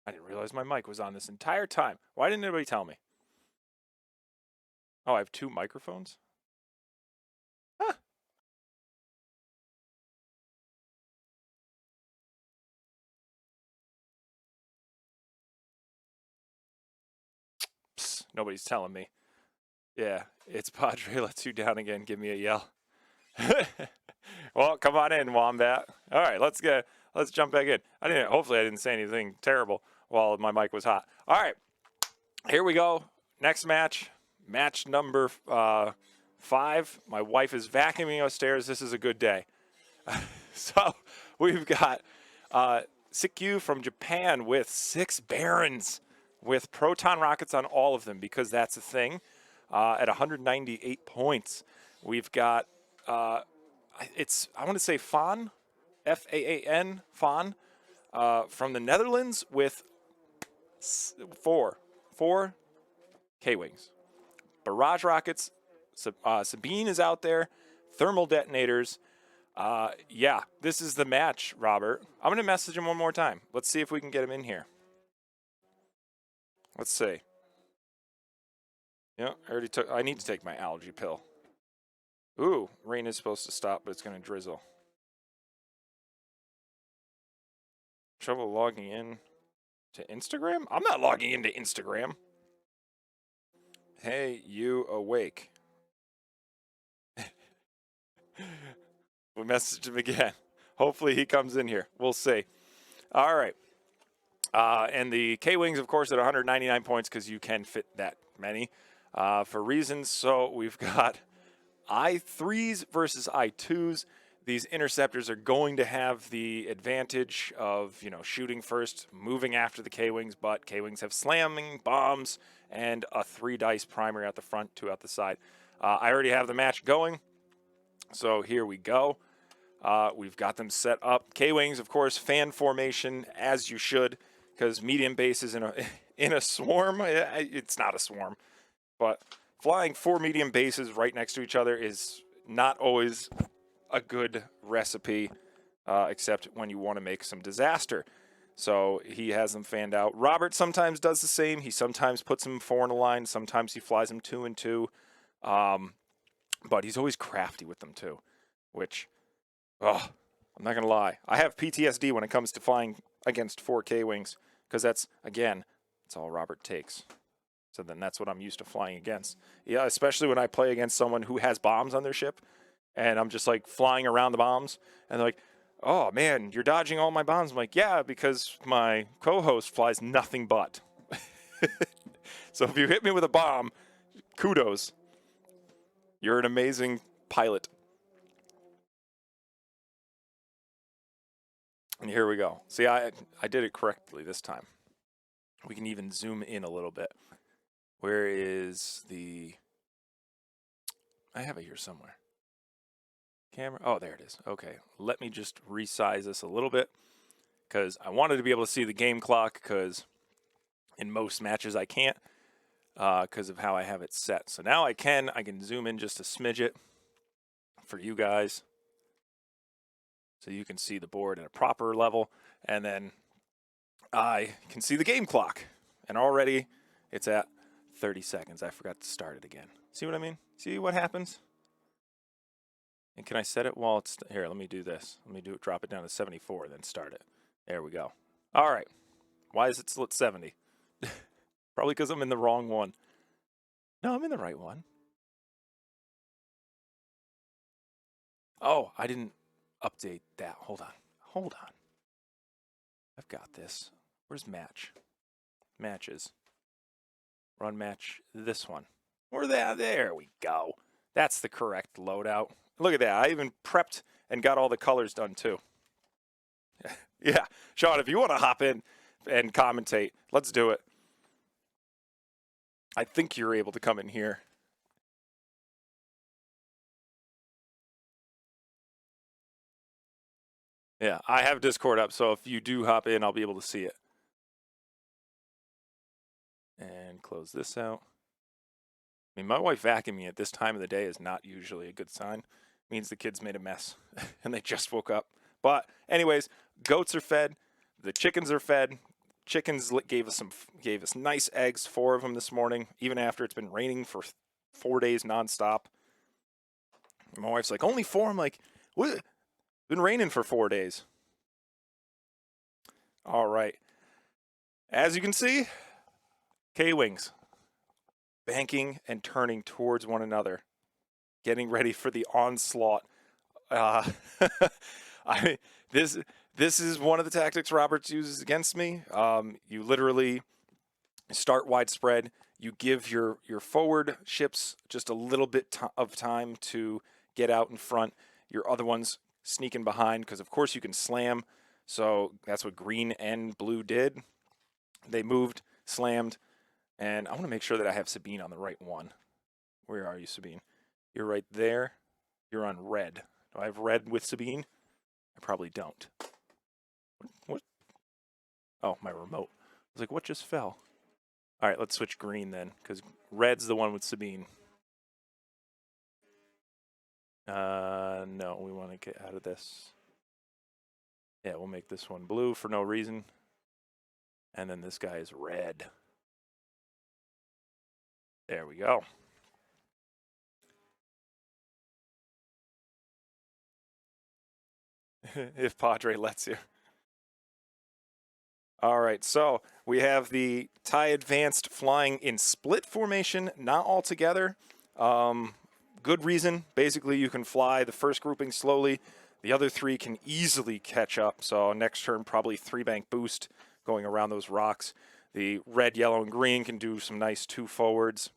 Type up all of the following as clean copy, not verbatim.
I didn't realize my mic was on this entire time. Why didn't anybody tell me? Oh, I have 2 microphones? Huh. Psst, nobody's telling me. Yeah, it's Padre lets you down again. Give me a yell. Well, come on in, Wombat. All right, let's jump back in. Hopefully I didn't say anything terrible while my mic was hot. All right, here we go. Next match, match number 5. My wife is vacuuming upstairs. This is a good day. So we've got Sykyu from Japan with 6 Barons with proton rockets on all of them because that's a thing. At 198 points, we've got I want to say Faan, Faan, Faan, from the Netherlands with 4 K-wings, barrage rockets. Sabine is out there, thermal detonators. Yeah, this is the match, Robert. I'm going to message him one more time. Let's see if we can get him in here. Let's see. Yeah, I need to take my allergy pill. Ooh, rain is supposed to stop, but it's going to drizzle. Trouble logging in to Instagram? I'm not logging into Instagram. Hey, you awake? We messaged him again. Hopefully he comes in here. We'll see. All right. And the K-Wings, of course, at 199 points because you can fit that many for reasons. So we've got I3s versus I2s. These interceptors are going to have the advantage of, shooting first, moving after the K-Wings, but K-Wings have slamming, bombs, and a 3-dice primary out the front, 2 out the side. I already have the match going, so here we go. We've got them set up. K-Wings, of course, fan formation, as you should, because medium bases in a swarm, it's not a swarm, but flying 4 medium bases right next to each other is not always a good recipe, except when you want to make some disaster. So he has them fanned out. Robert sometimes does the same. He sometimes puts them 4 in a line. Sometimes he flies them 2 and 2. But he's always crafty with them too, which, I'm not going to lie. I have PTSD when it comes to flying against 4 K-Wings because that's all Robert takes. So then that's what I'm used to flying against. Yeah, especially when I play against someone who has bombs on their ship and I'm just like flying around the bombs and they're like, oh man, you're dodging all my bombs. I'm like, yeah, because my co-host flies nothing but. So if you hit me with a bomb, kudos. You're an amazing pilot. And here we go. See, I did it correctly this time. We can even zoom in a little bit. Where is the... I have it here somewhere. Camera. Oh, there it is. Okay, let me just resize this a little bit because I wanted to be able to see the game clock because in most matches I can't because of how I have it set. So now I can zoom in just a smidget for you guys so you can see the board at a proper level, and then I can see the game clock, and already it's at 30 seconds. I forgot to start it again. See what I mean? See what happens? And can I set it while it's here? Let me do this. Let me drop it down to 74, then start it. There we go. All right. Why is it still at 70? Probably because I'm in the wrong one. No, I'm in the right one. Oh, I didn't update that. Hold on. I've got this. Where's match? Matches. Run match. This one. There we go. That's the correct loadout. Look at that. I even prepped and got all the colors done too. Yeah. Sean, if you want to hop in and commentate, let's do it. I think you're able to come in here. Yeah, I have Discord up, so if you do hop in, I'll be able to see it. And close this out. I mean, my wife vacuuming at this time of the day is not usually a good sign. It means the kids made a mess and they just woke up. But anyways, goats are fed. The chickens are fed. chickens gave us nice eggs, 4 of them this morning, even after it's been raining for 4 days nonstop. My wife's like, only 4? I'm like, what? It's been raining for 4 days. All right. As you can see, K-Wings banking and turning towards one another, getting ready for the onslaught. This is one of the tactics Roberts uses against me. You literally start widespread. You give your forward ships just a little bit of time to get out in front. Your other ones sneak in behind because, of course, you can slam. So that's what green and blue did. They moved, slammed, and I want to make sure that I have Sabine on the right one. Where are you, Sabine? You're right there. You're on red. Do I have red with Sabine? I probably don't. What? Oh, my remote. I was like, what just fell? All right, let's switch green then, because red's the one with Sabine. No, we want to get out of this. Yeah, we'll make this one blue for no reason. And then this guy is red. There we go. If Padre lets you. All right, so we have the TIE Advanced flying in split formation, not all together. Good reason. Basically, you can fly the first grouping slowly. The other 3 can easily catch up. So next turn, probably 3-bank boost going around those rocks. The red, yellow, and green can do some nice 2 forwards.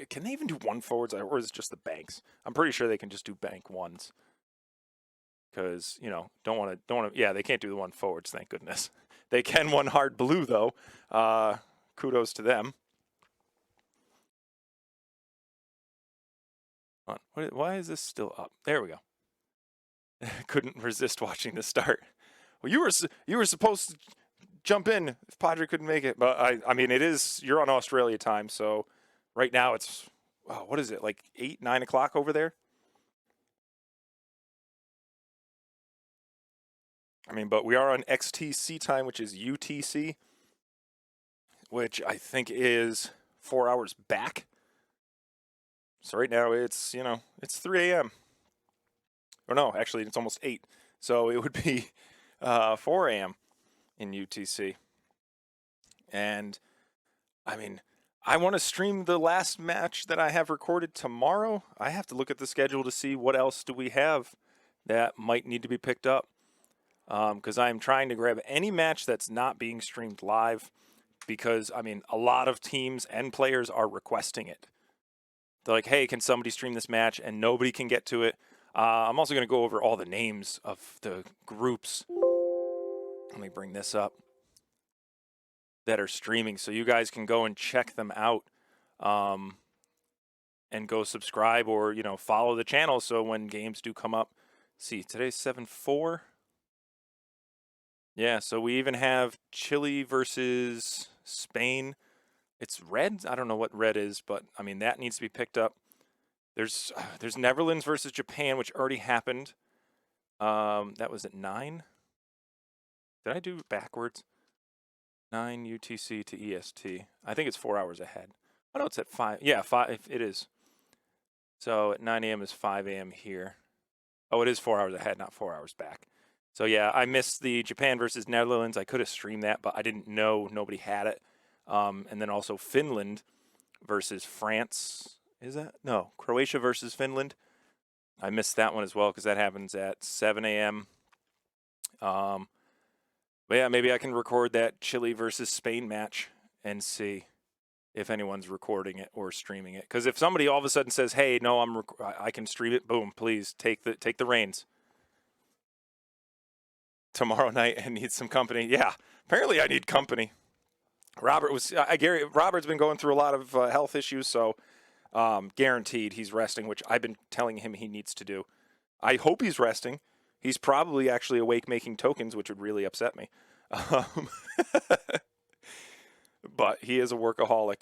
Can they even do 1 forwards, or is it just the banks? I'm pretty sure they can just do bank 1s. Because, you know, don't want to, yeah, they can't do the 1 forwards, thank goodness. They can 1 hard blue, though. Kudos to them. Why is this still up? There we go. Couldn't resist watching the start. Well, you were supposed to jump in if Padre couldn't make it, but I mean, you're on Australia time, so right now it's, what is it, like 8, 9 o'clock over there? I mean, but we are on XTC time, which is UTC, which I think is 4 hours back. So right now it's, it's 3 a.m. Or no, actually it's almost 8. So it would be 4 a.m. in UTC. And I mean, I want to stream the last match that I have recorded tomorrow. I have to look at the schedule to see what else do we have that might need to be picked up. Because I'm trying to grab any match that's not being streamed live. Because, I mean, a lot of teams and players are requesting it. They're like, hey, can somebody stream this match? And nobody can get to it. I'm also going to go over all the names of the groups. Let me bring this up. That are streaming, so you guys can go and check them out. And go subscribe or, follow the channel so when games do come up. See, today's 7-4. Yeah, so we even have Chile versus Spain. It's red. I don't know what red is, but I mean that needs to be picked up. There's Netherlands versus Japan, which already happened. That was at 9. Did I do it backwards? 9 UTC to EST. I think it's 4 hours ahead. Oh no, it's at 5. Yeah, 5. It is. So at 9 a.m. is 5 a.m. here. Oh, it is 4 hours ahead, not 4 hours back. So yeah, I missed the Japan versus Netherlands. I could have streamed that, but I didn't know nobody had it. And then also Finland versus France. Is that? No, Croatia versus Finland. I missed that one as well because that happens at 7 a.m. But yeah, maybe I can record that Chile versus Spain match and see if anyone's recording it or streaming it. Because if somebody all of a sudden says, "Hey, no, I can stream it," boom, please take the reins. Tomorrow night and need some company. Yeah, apparently I need company. Robert's been going through a lot of health issues, so guaranteed he's resting, which I've been telling him he needs to do. I hope he's resting. He's probably actually awake making tokens, which would really upset me. But he is a workaholic.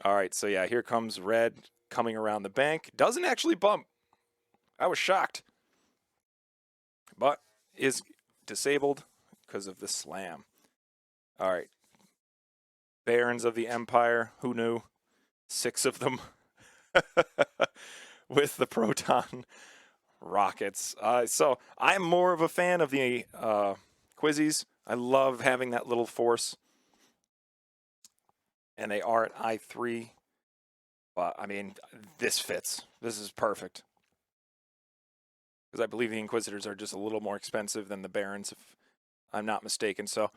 All right, so yeah, here comes red coming around the bank. Doesn't actually bump. I was shocked. But is disabled because of the slam. All right. Barons of the Empire. Who knew? 6 of them with the proton rockets. So I'm more of a fan of the Quizzies. I love having that little force. And they are at I3. But, I mean, this fits. This is perfect. Because I believe the Inquisitors are just a little more expensive than the Barons, if I'm not mistaken. So,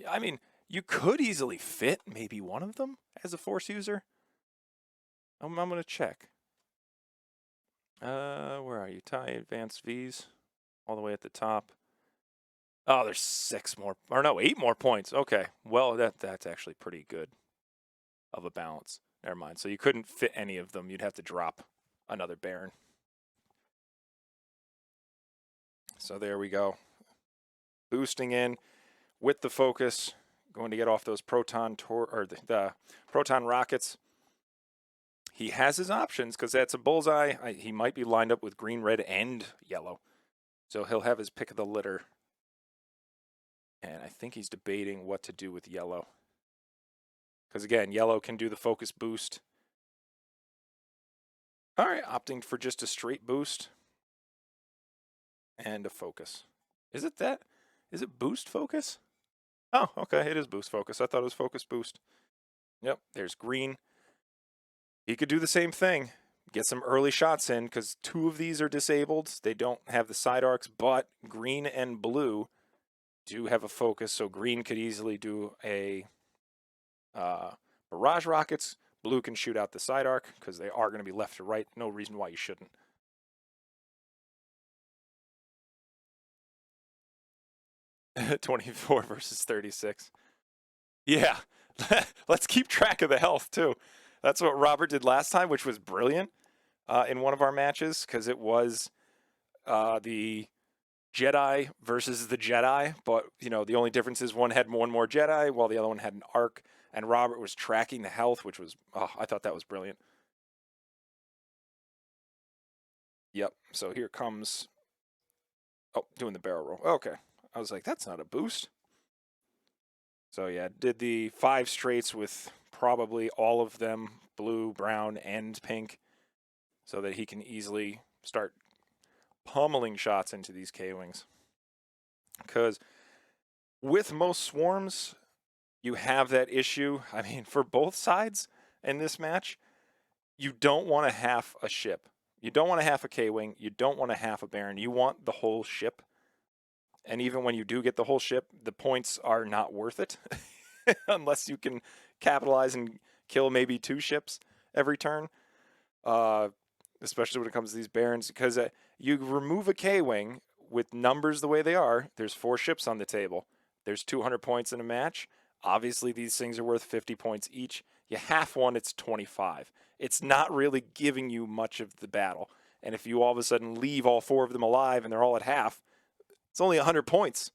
I mean, you could easily fit maybe one of them as a force user. I'm going to check. Where are you? TIE Advanced Vs. All the way at the top. Oh, there's 6 more, or no, 8 more points. Okay, well, that's actually pretty good of a balance. Never mind. So you couldn't fit any of them. You'd have to drop another Baron. So there we go. Boosting in with the focus, going to get off those proton the proton rockets. He has his options because that's a bullseye. He might be lined up with green, red, and yellow. So he'll have his pick of the litter. And I think he's debating what to do with yellow. Because again, yellow can do the focus boost. All right, opting for just a straight boost. And a focus. Is it that? Is it boost focus? Oh, okay, it is boost focus. I thought it was focus boost. Yep, there's green. He could do the same thing. Get some early shots in because 2 of these are disabled. They don't have the side arcs, but green and blue do have a focus. So green could easily do a barrage rockets. Blue can shoot out the side arc because they are going to be left to right. No reason why you shouldn't. $24 versus 36. Yeah, let's keep track of the health too. That's what Robert did last time, which was brilliant in one of our matches because it was the Jedi versus the Jedi. But, you know, the only difference is one had one more Jedi while the other one had an arc. And Robert was tracking the health, which was, I thought that was brilliant. Yep, so here comes, doing the barrel roll. Okay, I was like, that's not a boost. So yeah, did the 5 straights with probably all of them blue, brown, and pink so that he can easily start pummeling shots into these K-Wings. Because with most swarms, you have that issue. I mean, for both sides in this match, you don't want to half a ship. You don't want to half a K-Wing. You don't want to half a Baron. You want the whole ship. And even when you do get the whole ship, the points are not worth it. Unless you can capitalize and kill maybe 2 ships every turn. Especially when it comes to these Barons. Because you remove a K-Wing with numbers the way they are. There's 4 ships on the table. There's 200 points in a match. Obviously, these things are worth 50 points each. You half one, it's 25. It's not really giving you much of the battle. And if you all of a sudden leave all 4 of them alive and they're all at half, it's only 100 points.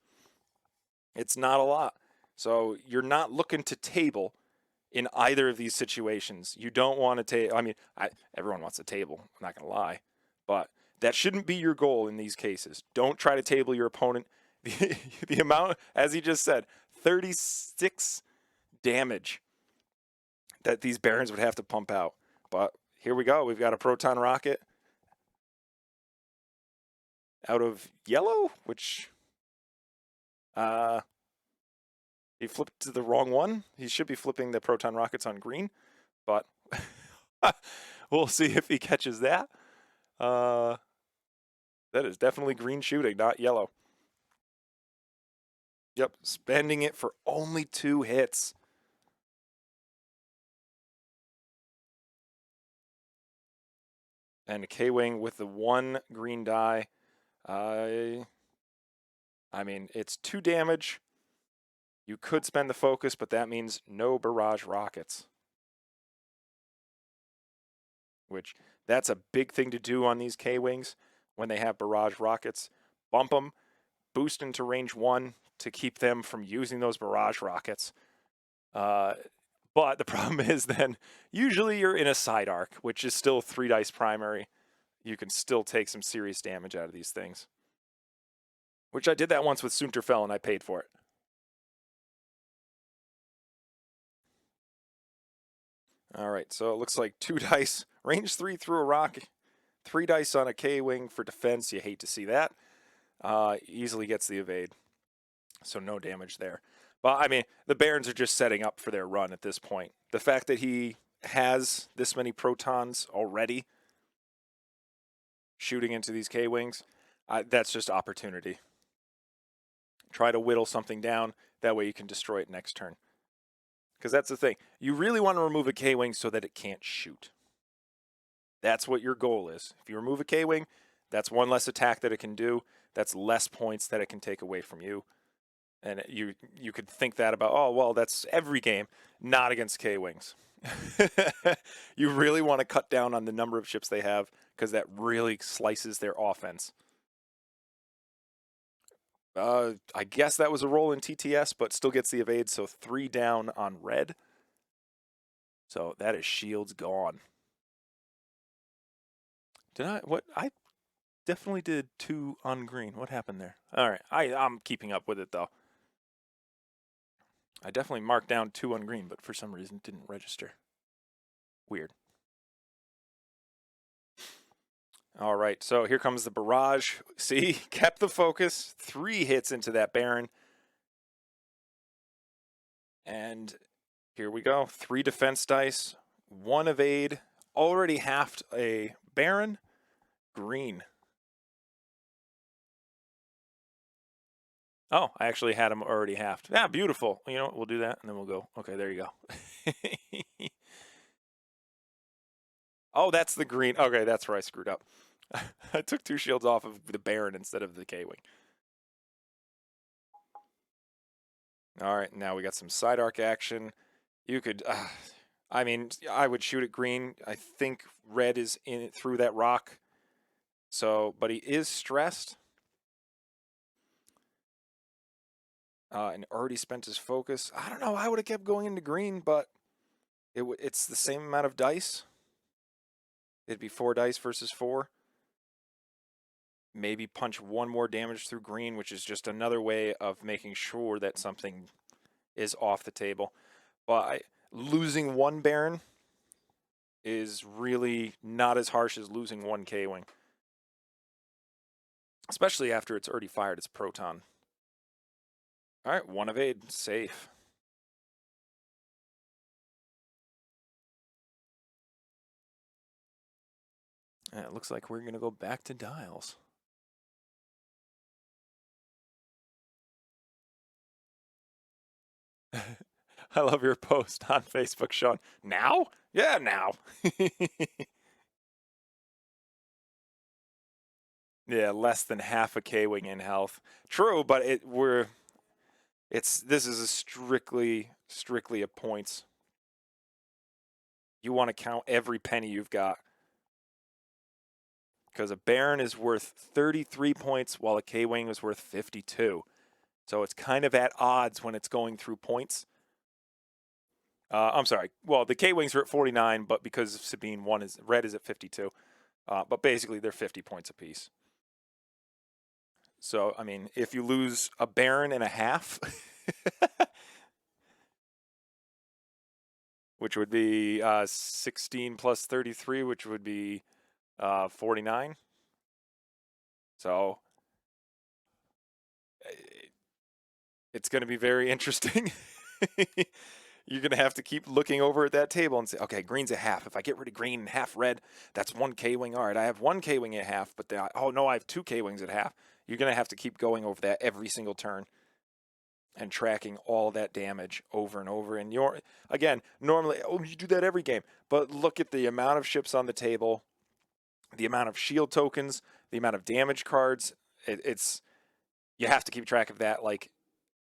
It's not a lot. So you're not looking to table in either of these situations. You don't want to table. I mean, everyone wants a table. I'm not going to lie. But that shouldn't be your goal in these cases. Don't try to table your opponent. The amount, as he just said, 36 damage that these Barons would have to pump out. But here we go. We've got a proton rocket out of yellow, which he flipped to the wrong one. He should be flipping the proton rockets on green, but we'll see if he catches that. That is definitely green shooting, not yellow. Yep, spending it for only 2 hits. And a K-Wing with the 1 green die. I mean, it's 2 damage. You could spend the focus, but that means no barrage rockets. Which, that's a big thing to do on these K-Wings when they have barrage rockets. Bump them, boost into range 1 to keep them from using those barrage rockets. But the problem is then, usually you're in a side arc, which is still 3 dice primary. You can still take some serious damage out of these things. Which I did that once with Sunterfell and I paid for it. All right, so it looks like 2 dice. Range 3 through a rock. 3 dice on a K-Wing for defense. You hate to see that. Easily gets the evade. So no damage there. But, I mean, the Barons are just setting up for their run at this point. The fact that he has this many protons already shooting into these K-Wings, that's just opportunity. Try to whittle something down. That way you can destroy it next turn. Because that's the thing. You really want to remove a K-Wing so that it can't shoot. That's what your goal is. If you remove a K-Wing, that's one less attack that it can do. That's less points that it can take away from you. And you could think that about, oh, well, that's every game. Not against K-Wings. You really want to cut down on the number of ships they have because that really slices their offense. I guess that was a roll in TTS, but still gets the evade, so 3 down on red. So that is shields gone. I definitely did 2 on green. What happened there? All right, I'm keeping up with it, though. I definitely marked down 2 on green, but for some reason it didn't register. Weird. All right, so here comes the barrage. See, kept the focus. 3 hits into that Baron. And here we go. 3 defense dice, 1 evade. Already halved a Baron. Green. Oh, I actually had him already halved. Yeah, beautiful. You know what? We'll do that, and then we'll go. Okay, there you go. Oh, that's the green. Okay, that's where I screwed up. I took 2 shields off of the Baron instead of the K-Wing. All right, now we got some side arc action. You could, I mean, I would shoot at green. I think red is in through that rock. So, but he is stressed. And already spent his focus. I don't know. I would have kept going into green, but it's the same amount of dice. It'd be 4 dice versus 4. Maybe punch 1 more damage through green, which is just another way of making sure that something is off the table. But losing 1 Baron is really not as harsh as losing 1 K-Wing. Especially after it's already fired its proton. All right, 1 evade, safe. And it looks like we're going to go back to dials. I love your post on Facebook, Sean. Now? Yeah, now. Yeah, less than half a K-Wing in health. True, but this is a strictly a points. You want to count every penny you've got. Because a Baron is worth 33 points while a K-Wing is worth 52. So it's kind of at odds when it's going through points. I'm sorry. Well, the K-Wings are at 49, but because of Sabine, red is at 52. But basically, they're 50 points apiece. So, I mean, if you lose a Baron and a half, which would be 16 plus 33, which would be 49. So, it's going to be very interesting. You're going to have to keep looking over at that table and say, okay, green's a half. If I get rid of green and half red, that's 1 K-Wing. All right, I have 1 K-Wing at half, but oh no, I have 2 K-Wings at half. You're going to have to keep going over that every single turn and tracking all that damage over and over. And again, normally, you do that every game, but look at the amount of ships on the table, the amount of shield tokens, the amount of damage cards. You have to keep track of that like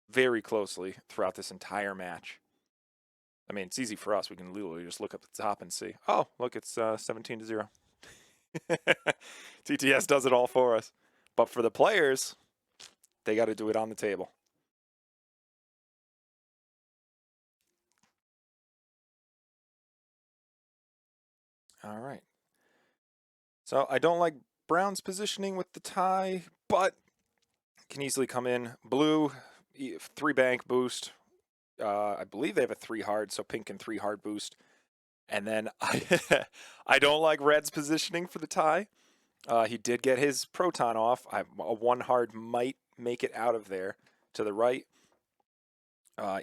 very closely throughout this entire match. I mean, it's easy for us. We can literally just look up the top and see, oh, look, it's 17-0. TTS does it all for us. But for the players, they got to do it on the table. All right. So I don't like Brown's positioning with the tie, but can easily come in. Blue, 3 bank boost. I believe they have a 3 hard, so pink can 3 hard boost. And then I don't like Red's positioning for the tie. He did get his proton off. A one hard might make it out of there to the right.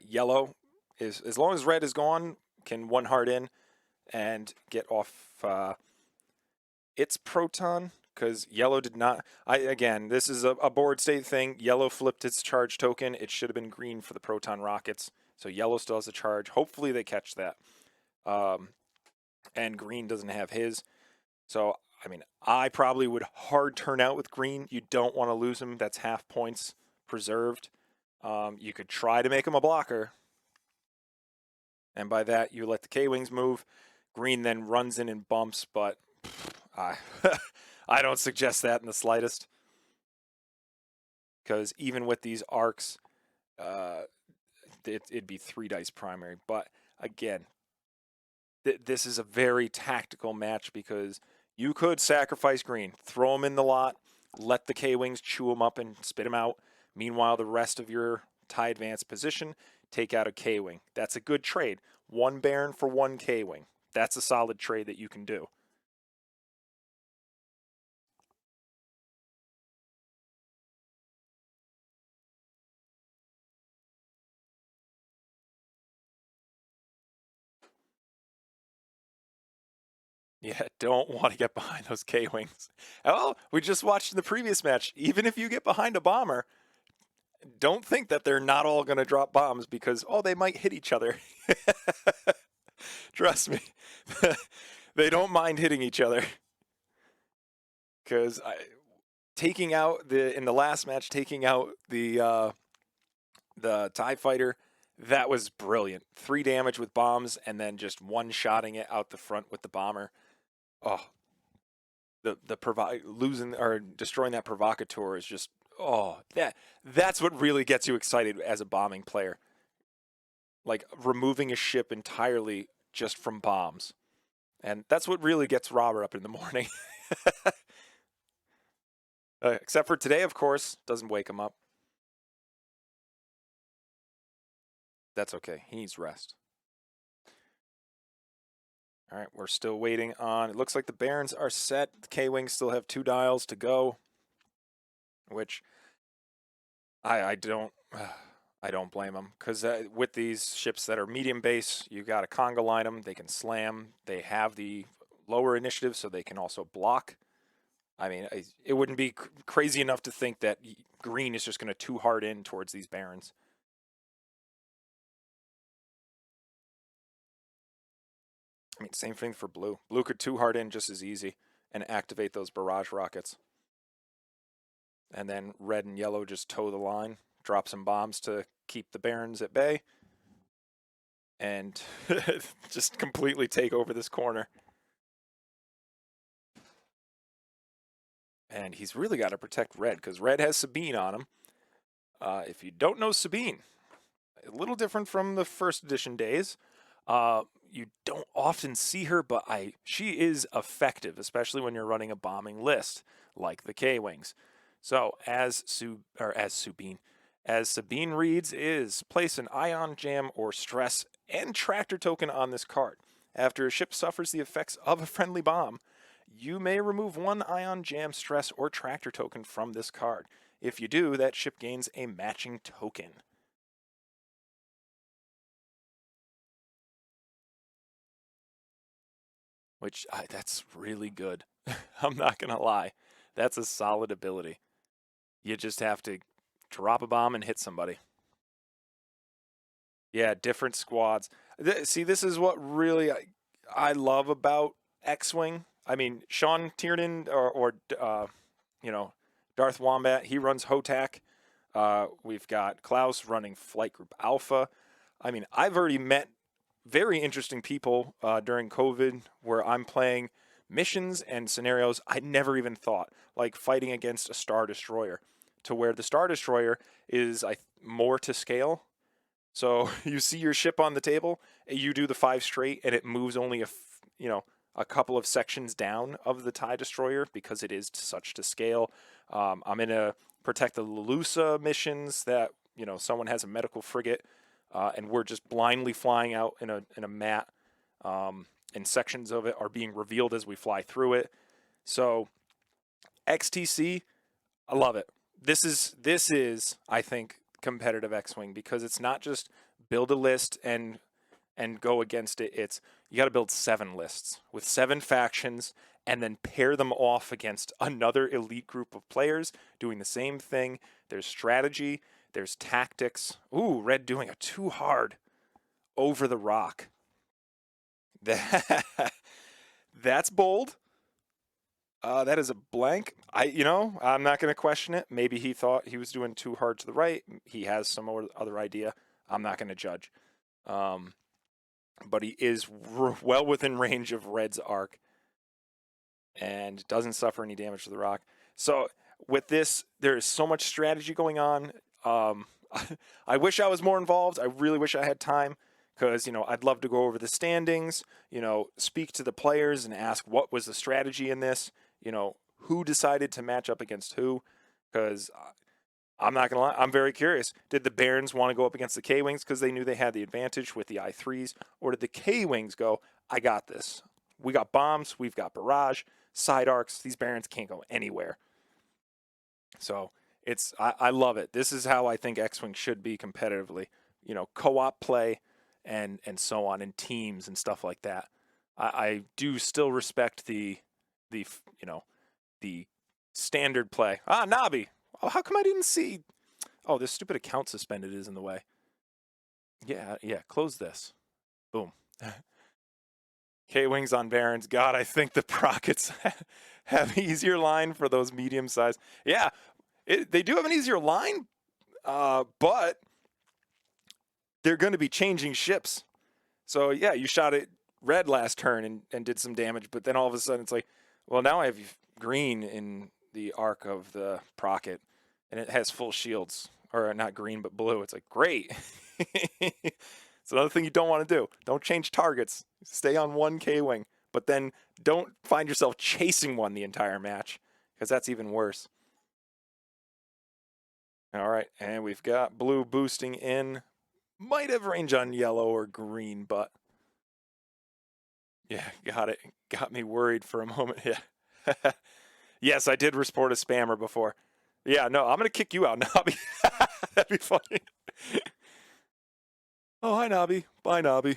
Yellow is, as long as red is gone, can one hard in and get off its proton, because yellow did not. Again, this is a board state thing. Yellow flipped its charge token. It should have been green for the proton rockets. So yellow still has a charge. Hopefully they catch that. And green doesn't have his. So, I mean, I probably would hard turn out with green. You don't want to lose him. That's half points preserved. You could try to make him a blocker. And by that, you let the K-Wings move. Green then runs in and bumps, but I don't suggest that in the slightest. Because even with these arcs, it'd be 3 dice primary. But again, this is a very tactical match because you could sacrifice green, throw him in the lot, let the K-Wings chew him up and spit him out. Meanwhile, the rest of your tie advance position, take out a K-Wing. That's a good trade. 1 Baron for 1 K-Wing. That's a solid trade that you can do. Yeah, don't want to get behind those K-Wings. Well, we just watched in the previous match, even if you get behind a bomber, don't think that they're not all going to drop bombs because, oh, they might hit each other. Trust me. They don't mind hitting each other. Because taking out in the last match, taking out the TIE fighter, that was brilliant. 3 damage with bombs and then just one-shotting it out the front with the bomber. Oh, losing or destroying that provocateur is just, oh, that's what really gets you excited as a bombing player. Like removing a ship entirely just from bombs. And that's what really gets Robert up in the morning. Except for today, of course, doesn't wake him up. That's okay. He needs rest. All right, we're still waiting on. It looks like the Barons are set. The K-Wings still have 2 dials to go, which I don't blame them because with these ships that are medium base, you got to conga line them. They can slam. They have the lower initiative, so they can also block. I mean, it wouldn't be crazy enough to think that green is just going to too hard in towards these Barons. I mean, same thing for blue. Blue could 2 hard in just as easy and activate those barrage rockets. And then red and yellow just toe the line, drop some bombs to keep the Barons at bay, and just completely take over this corner. And he's really got to protect red because red has Sabine on him. If you don't know Sabine, a little different from the first edition days. You don't often see her, but she is effective, especially when you're running a bombing list like the K-Wings. So as Sabine reads is place an ion jam or stress and tractor token on this card. After a ship suffers the effects of a friendly bomb, you may remove 1 ion jam, stress, or tractor token from this card. If you do, that ship gains a matching token. Which, that's really good. I'm not going to lie. That's a solid ability. You just have to drop a bomb and hit somebody. Yeah, different squads. See, this is what really I love about X-Wing. I mean, Sean Tiernan or Darth Wombat, he runs HOTAC. We've got Klaus running Flight Group Alpha. I mean, I've already met very interesting people during COVID where I'm playing missions and scenarios I never even thought, like fighting against a Star Destroyer, to where the Star Destroyer is more to scale. So you see your ship on the table, you do the 5 straight, and it moves only a couple of sections down of the TIE Destroyer because it is such to scale. I'm in a protect the Lalusa missions that someone has a medical frigate, and we're just blindly flying out in a mat and sections of it are being revealed as we fly through it. So XTC, I love it. This is I think competitive X-wing because it's not just build a list and go against it. It's you got to build 7 lists with 7 factions and then pair them off against another elite group of players doing the same thing. There's strategy, there's tactics. Ooh, Red doing a too hard over the rock. That's bold. That is a blank. I'm not going to question it. Maybe he thought he was doing too hard to the right. He has some other idea. I'm not going to judge. But he is well within range of Red's arc and doesn't suffer any damage to the rock. So with this, there is so much strategy going on. I wish I was more involved. I really wish I had time because, I'd love to go over the standings, speak to the players and ask what was the strategy in this, who decided to match up against who, because I'm not going to lie, I'm very curious. Did the Barons want to go up against the K-Wings because they knew they had the advantage with the I3s, or did the K-Wings go, I got this. We got bombs, we've got barrage, side arcs, these Barons can't go anywhere. So I love it. This is how I think X-Wing should be competitively, co-op play and so on, and teams and stuff like that. I do still respect the standard play. Nabi. Oh, how come I didn't see? Oh, this stupid account suspended is in the way. Yeah, close this. Boom. K-Wings on Barons. God, I think the Prockets have easier line for those medium size. Yeah, they do have an easier line, but they're going to be changing ships. So, yeah, you shot at Red last turn and did some damage, but then all of a sudden it's like, well, now I have green in the arc of the Procket, and it has full shields. Or not green, but blue. It's like, great. It's another thing you don't want to do. Don't change targets. Stay on one K-Wing, but then don't find yourself chasing one the entire match, because that's even worse. All right, and we've got blue boosting in. Might have range on yellow or green, but yeah, got it. Got me worried for a moment. Yeah. Yes, I did report a spammer before. Yeah, no, I'm going to kick you out, Nobby. That'd be funny. Oh, hi, Nobby. Bye, Nobby.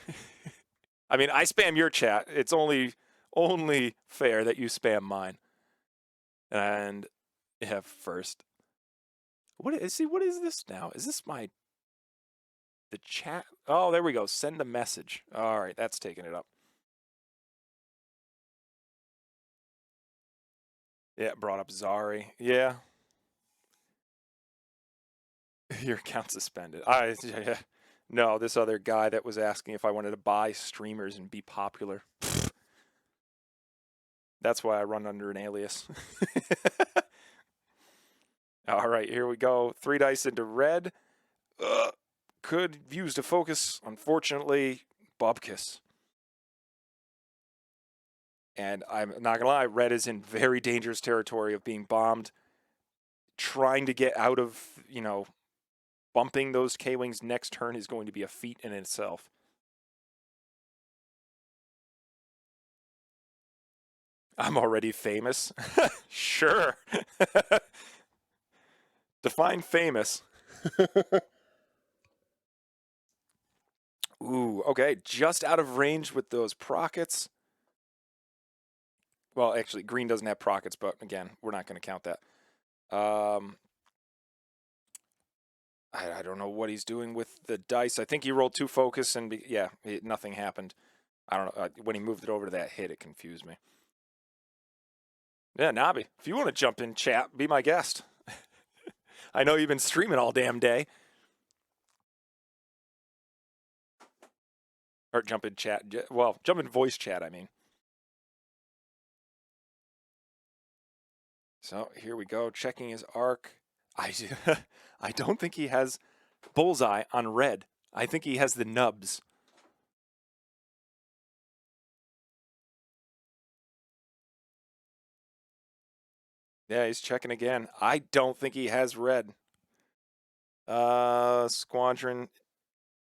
I mean, I spam your chat. It's only fair that you spam mine. And yeah, first. What is this now? Is this the chat? Oh, there we go. Send a message. All right, that's taking it up. Yeah, brought up Zari. Yeah. Your account suspended. Yeah. No, this other guy that was asking if I wanted to buy streamers and be popular. That's why I run under an alias. All right, here we go. 3 dice into Red. Could use to focus. Unfortunately, Bubkiss. And I'm not going to lie, Red is in very dangerous territory of being bombed. Trying to get out of, bumping those K-Wings next turn is going to be a feat in itself. I'm already famous. Sure. Define famous. Ooh, okay. Just out of range with those Prockets. Well, actually, green doesn't have Prockets, but again, we're not going to count that. I don't know what he's doing with the dice. I think he rolled 2 focus, and nothing happened. I don't know. When he moved it over to that hit, it confused me. Yeah, Nabi, if you want to jump in chat, be my guest. I know you've been streaming all damn day. Or jump in chat. Well, jump in voice chat, I mean. So here we go, checking his arc. I don't think he has bullseye on Red. I think he has the nubs. Yeah, he's checking again. I don't think he has Red. Squadron.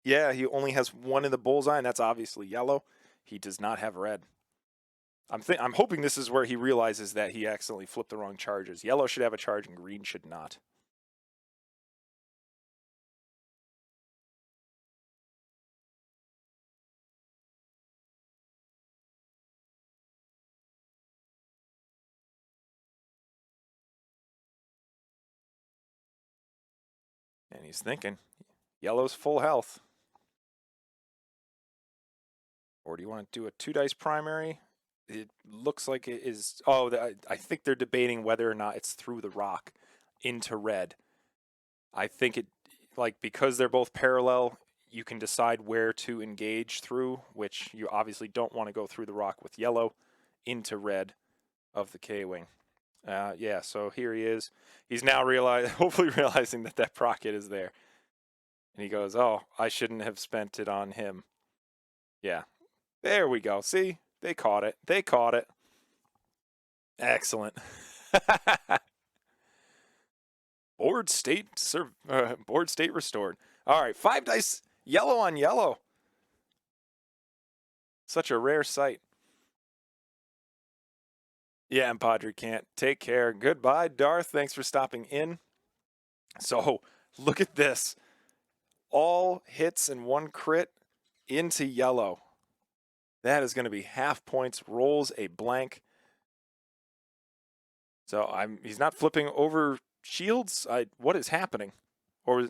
Yeah, he only has 1 in the bullseye, and that's obviously yellow. He does not have red. I'm hoping this is where he realizes that he accidentally flipped the wrong charges. Yellow should have a charge and green should not. And he's thinking, yellow's full health. Or do you want to do a 2-dice primary? It looks like it is. Oh, I think they're debating whether or not it's through the rock into red. I think it, like, because they're both parallel, you can decide where to engage through, which you obviously don't want to go through the rock with yellow into red of the K-Wing. Yeah, so here he is. He's now hopefully realizing that that procket is there. And he goes, oh, I shouldn't have spent it on him. Yeah. There we go. See? They caught it. They caught it. Excellent. Board state restored. All right, 5 dice, yellow on yellow. Such a rare sight. Yeah, and Padre can't. Take care. Goodbye, Darth. Thanks for stopping in. So, look at this. All hits and 1 crit into yellow. That is going to be half points. Rolls a blank. So he's not flipping over shields. What is happening? Or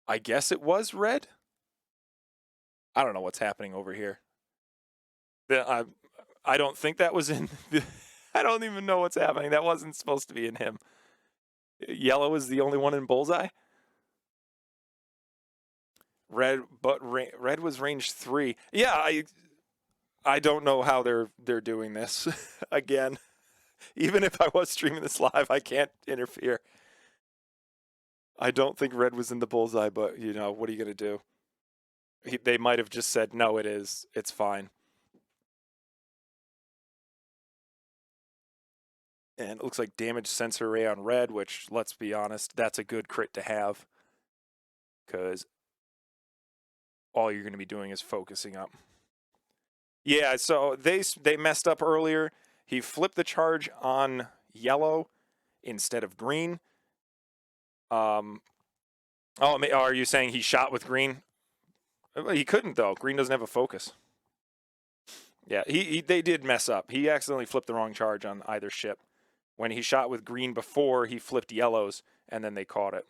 I guess it was red. I don't know what's happening over here. I don't think that was in. I don't even know what's happening. That wasn't supposed to be in him. Yellow is the only one in bullseye. Red was range 3. Yeah, I don't know how they're doing this. Again, even if I was streaming this live, I can't interfere. I don't think red was in the bullseye, but you know, what are you gonna do? They might have just said no. It is. It's fine. And it looks like damage sensor array on red, which, let's be honest, that's a good crit to have. Because all you're going to be doing is focusing up. Yeah, so they messed up earlier. He flipped the charge on yellow instead of green. Oh, are you saying he shot with green? He couldn't, though. Green doesn't have a focus. Yeah, they did mess up. He accidentally flipped the wrong charge on either ship. When he shot with green before, he flipped yellows, and then they caught it.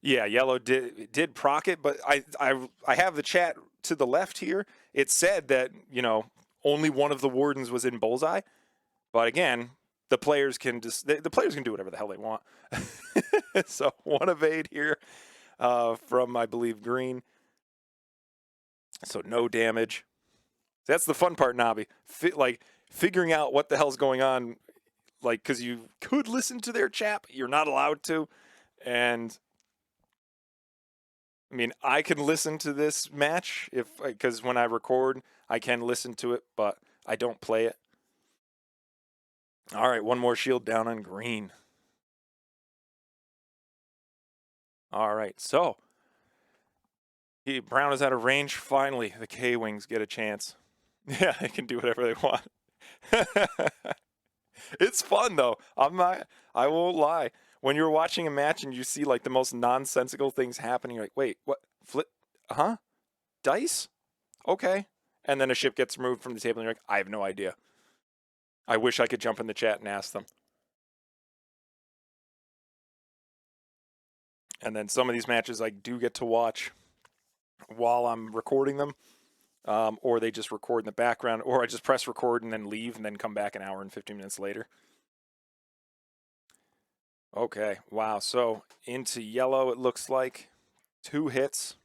Yeah, yellow did proc it, but I have the chat to the left here. It said that, you know, only one of the wardens was in bullseye. But again, the players can the players can do whatever the hell they want. So 1 evade here from, I believe, green. So no damage. That's the fun part, Nabi. Like figuring out what the hell's going on, like, because you could listen to their chat, you're not allowed to, and I mean, I can listen to this match because when I record, I can listen to it, but I don't play it. All right, 1 more shield down on green. All right, so Brown is out of range. Finally, the K-Wings get a chance. Yeah, they can do whatever they want. It's fun, though. I won't lie. When you're watching a match and you see, like, the most nonsensical things happening, you're like, wait, what? Flip? Huh? Dice? Okay. And then a ship gets removed from the table and you're like, I have no idea. I wish I could jump in the chat and ask them. And then some of these matches I do get to watch while I'm recording them, or they just record in the background, or I just press record and then leave and then come back an hour and 15 minutes later. Okay, wow, so into yellow it looks like. 2 hits.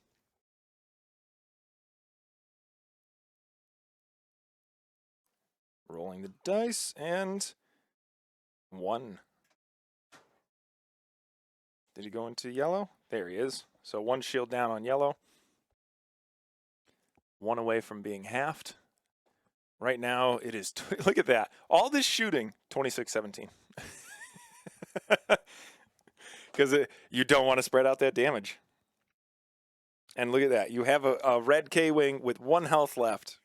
Rolling the dice, and 1. Did he go into yellow? There he is. So 1 shield down on yellow. 1 away from being halved. Right now it is, look at that. All this shooting, 26-17. because you don't want to spread out that damage. And look at that. You have a red K-Wing with 1 health left.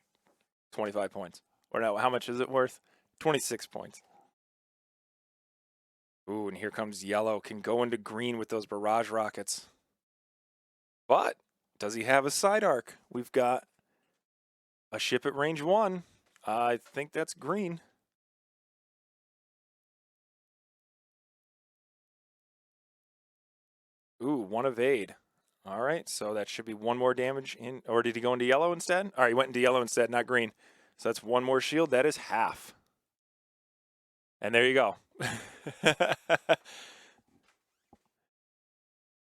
25 points. Or no, how much is it worth? 26 points. Ooh, and here comes yellow. Can go into green with those barrage rockets. But does he have a side arc? We've got a ship at range 1. I think that's green. Ooh, 1 evade. All right, so that should be 1 more damage in. Or did he go into yellow instead? All right, he went into yellow instead, not green. So that's 1 more shield. That is half. And there you go.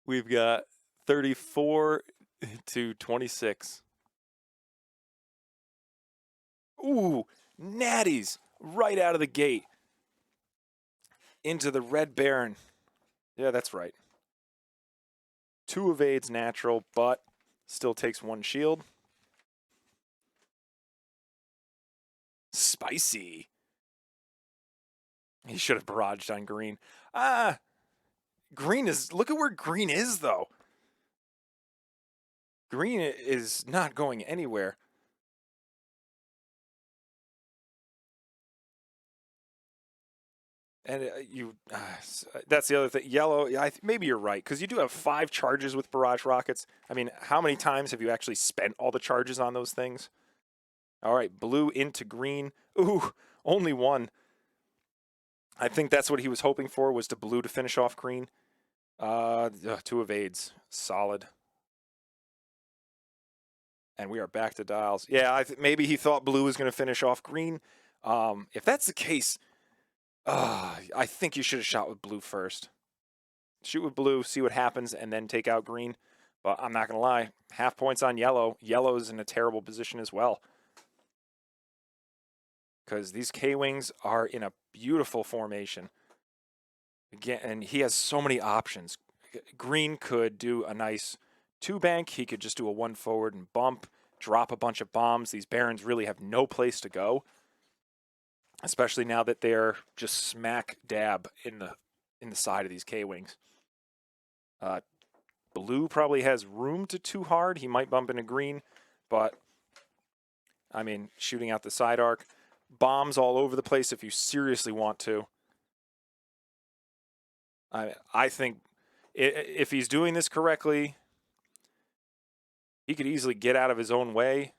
We've got 34 to 26. Ooh, natties right out of the gate into the Red Baron. Yeah, that's right. 2 evades natural, but still takes 1 shield. Spicy. He should have barraged on green. Green is, look at where green is, though. Green is not going anywhere. And that's the other thing. Yellow, maybe you're right, because you do have 5 charges with barrage rockets. I mean, how many times have you actually spent all the charges on those things? All right, blue into green. Ooh, only 1. I think that's what he was hoping for, was to blue to finish off green. 2 evades. Solid. And we are back to dials. Yeah, maybe he thought blue was going to finish off green. If that's the case, I think you should have shot with blue first. Shoot with blue, see what happens, and then take out green. But I'm not going to lie. Half points on yellow. Yellow's in a terrible position as well. Because these K-Wings are in a beautiful formation. Again, and he has so many options. Green could do a nice 2-bank. He could just do a 1 forward and bump, drop a bunch of bombs. These Barons really have no place to go, especially now that they're just smack dab in the side of these K-Wings. Blue probably has room to 2 hard. He might bump into green, but I mean, shooting out the side arc. Bombs all over the place if you seriously want to. I think if he's doing this correctly, he could easily get out of his own way.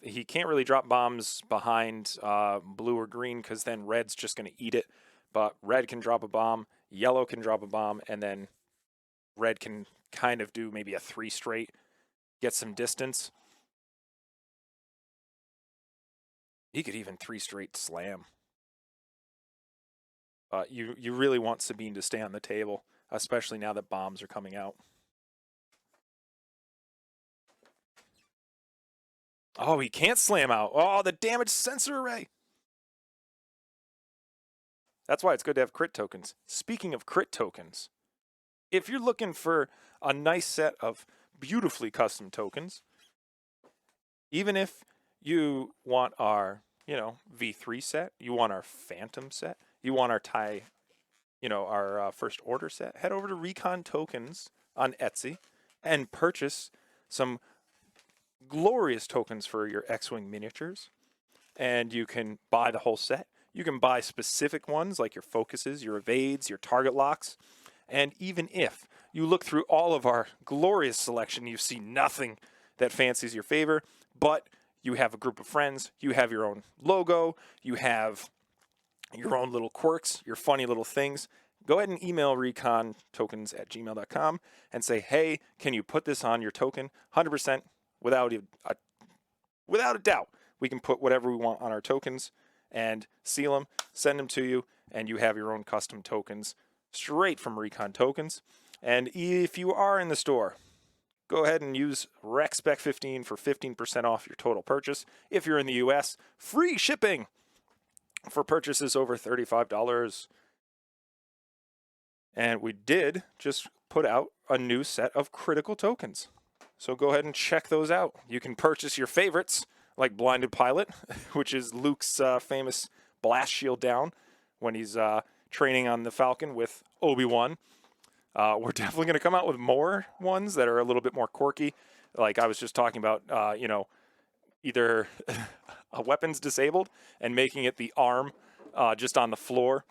He can't really drop bombs behind blue or green, because then red's just going to eat it. But red can drop a bomb, yellow can drop a bomb, and then red can kind of do maybe a 3 straight, get some distance. He could even 3 straight slam. You really want Sabine to stay on the table, especially now that bombs are coming out. Oh, he can't slam out. Oh, the damage sensor array. That's why it's good to have crit tokens. Speaking of crit tokens, if you're looking for a nice set of beautifully custom tokens, even if you want our, V3 set, you want our Phantom set, you want our our First Order set, head over to Recon Tokens on Etsy and purchase some glorious tokens for your X-Wing miniatures. And you can buy the whole set. You can buy specific ones like your focuses, your evades, your target locks. And even if you look through all of our glorious selection, you see nothing that fancies your favor, but you have a group of friends, you have your own logo, you have your own little quirks, your funny little things, go ahead and email recontokens@gmail.com and say, hey, can you put this on your token? 100% without a doubt. We can put whatever we want on our tokens and seal them, send them to you, and you have your own custom tokens straight from Recon Tokens. And if you are in the store, go ahead and use RECSPEC15 for 15% off your total purchase. If you're in the US, free shipping for purchases over $35. And we did just put out a new set of critical tokens. So go ahead and check those out. You can purchase your favorites, like Blinded Pilot, which is Luke's famous blast shield down when he's training on the Falcon with Obi-Wan. We're definitely going to come out with more ones that are a little bit more quirky. Like I was just talking about, either a weapons disabled and making it the arm just on the floor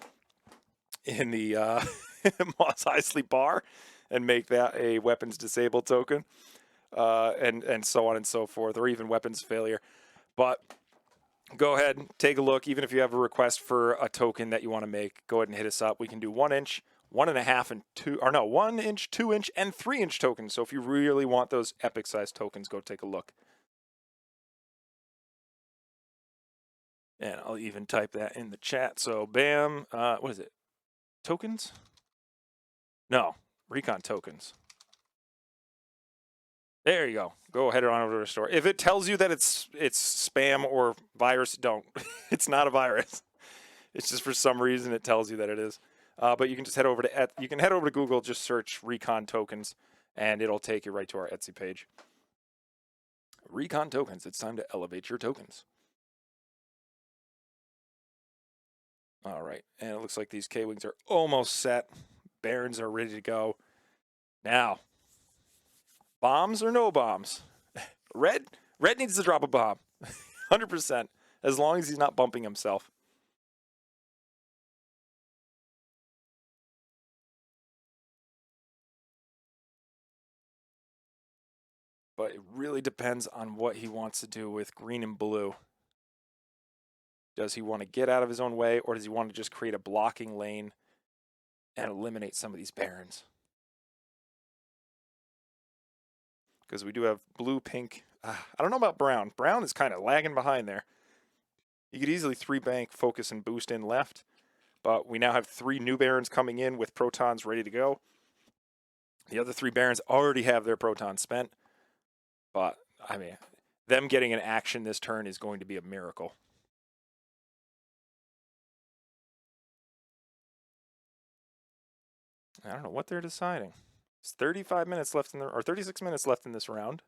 in the Mos Eisley bar and make that a weapons disabled token, and so on and so forth, or even weapons failure. But go ahead and take a look. Even if you have a request for a token that you want to make, go ahead and hit us up. We can do 1 inch, 1.5, and 2, or no, 1 inch, 2 inch, and 3 inch tokens. So if you really want those epic size tokens, go take a look. And I'll even type that in the chat. So bam, what is it? Tokens? No, recon tokens. There you go. Go ahead on over to the store. If it tells you that it's spam or virus, don't. It's not a virus. It's just for some reason it tells you that it is. But you can just head over to Google, just search recon tokens, and it'll take you right to our Etsy page. Recon tokens. It's time to elevate your tokens. All right, and it looks like these K-Wings are almost set. Barons are ready to go. Now, bombs or no bombs? Red needs to drop a bomb. 100%, as long as he's not bumping himself. But it really depends on what he wants to do with green and blue. Does he want to get out of his own way, or does he want to just create a blocking lane and eliminate some of these barons? Because we do have blue, pink. I don't know about brown. Brown is kind of lagging behind there. You could easily 3-bank, focus, and boost in left. But we now have 3 new barons coming in with protons ready to go. The other 3 barons already have their protons spent. But, I mean, them getting an action this turn is going to be a miracle. I don't know what they're deciding. There's 35 minutes left or 36 minutes left in this round.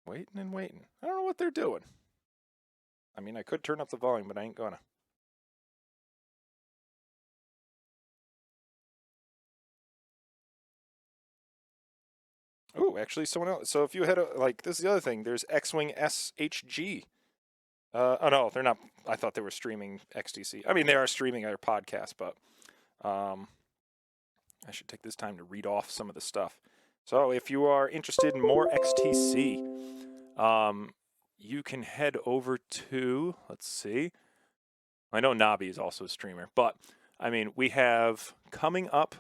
Waiting and waiting. I don't know what they're doing. I mean, I could turn up the volume, but I ain't gonna. Oh, actually, someone else. So if you head, like, this is the other thing. There's X-Wing SHG. Oh, no, they're not. I thought they were streaming XTC. I mean, they are streaming their podcast, but I should take this time to read off some of the stuff. So if you are interested in more XTC, you can head over to, let's see. I know Nabi is also a streamer, but I mean, we have coming up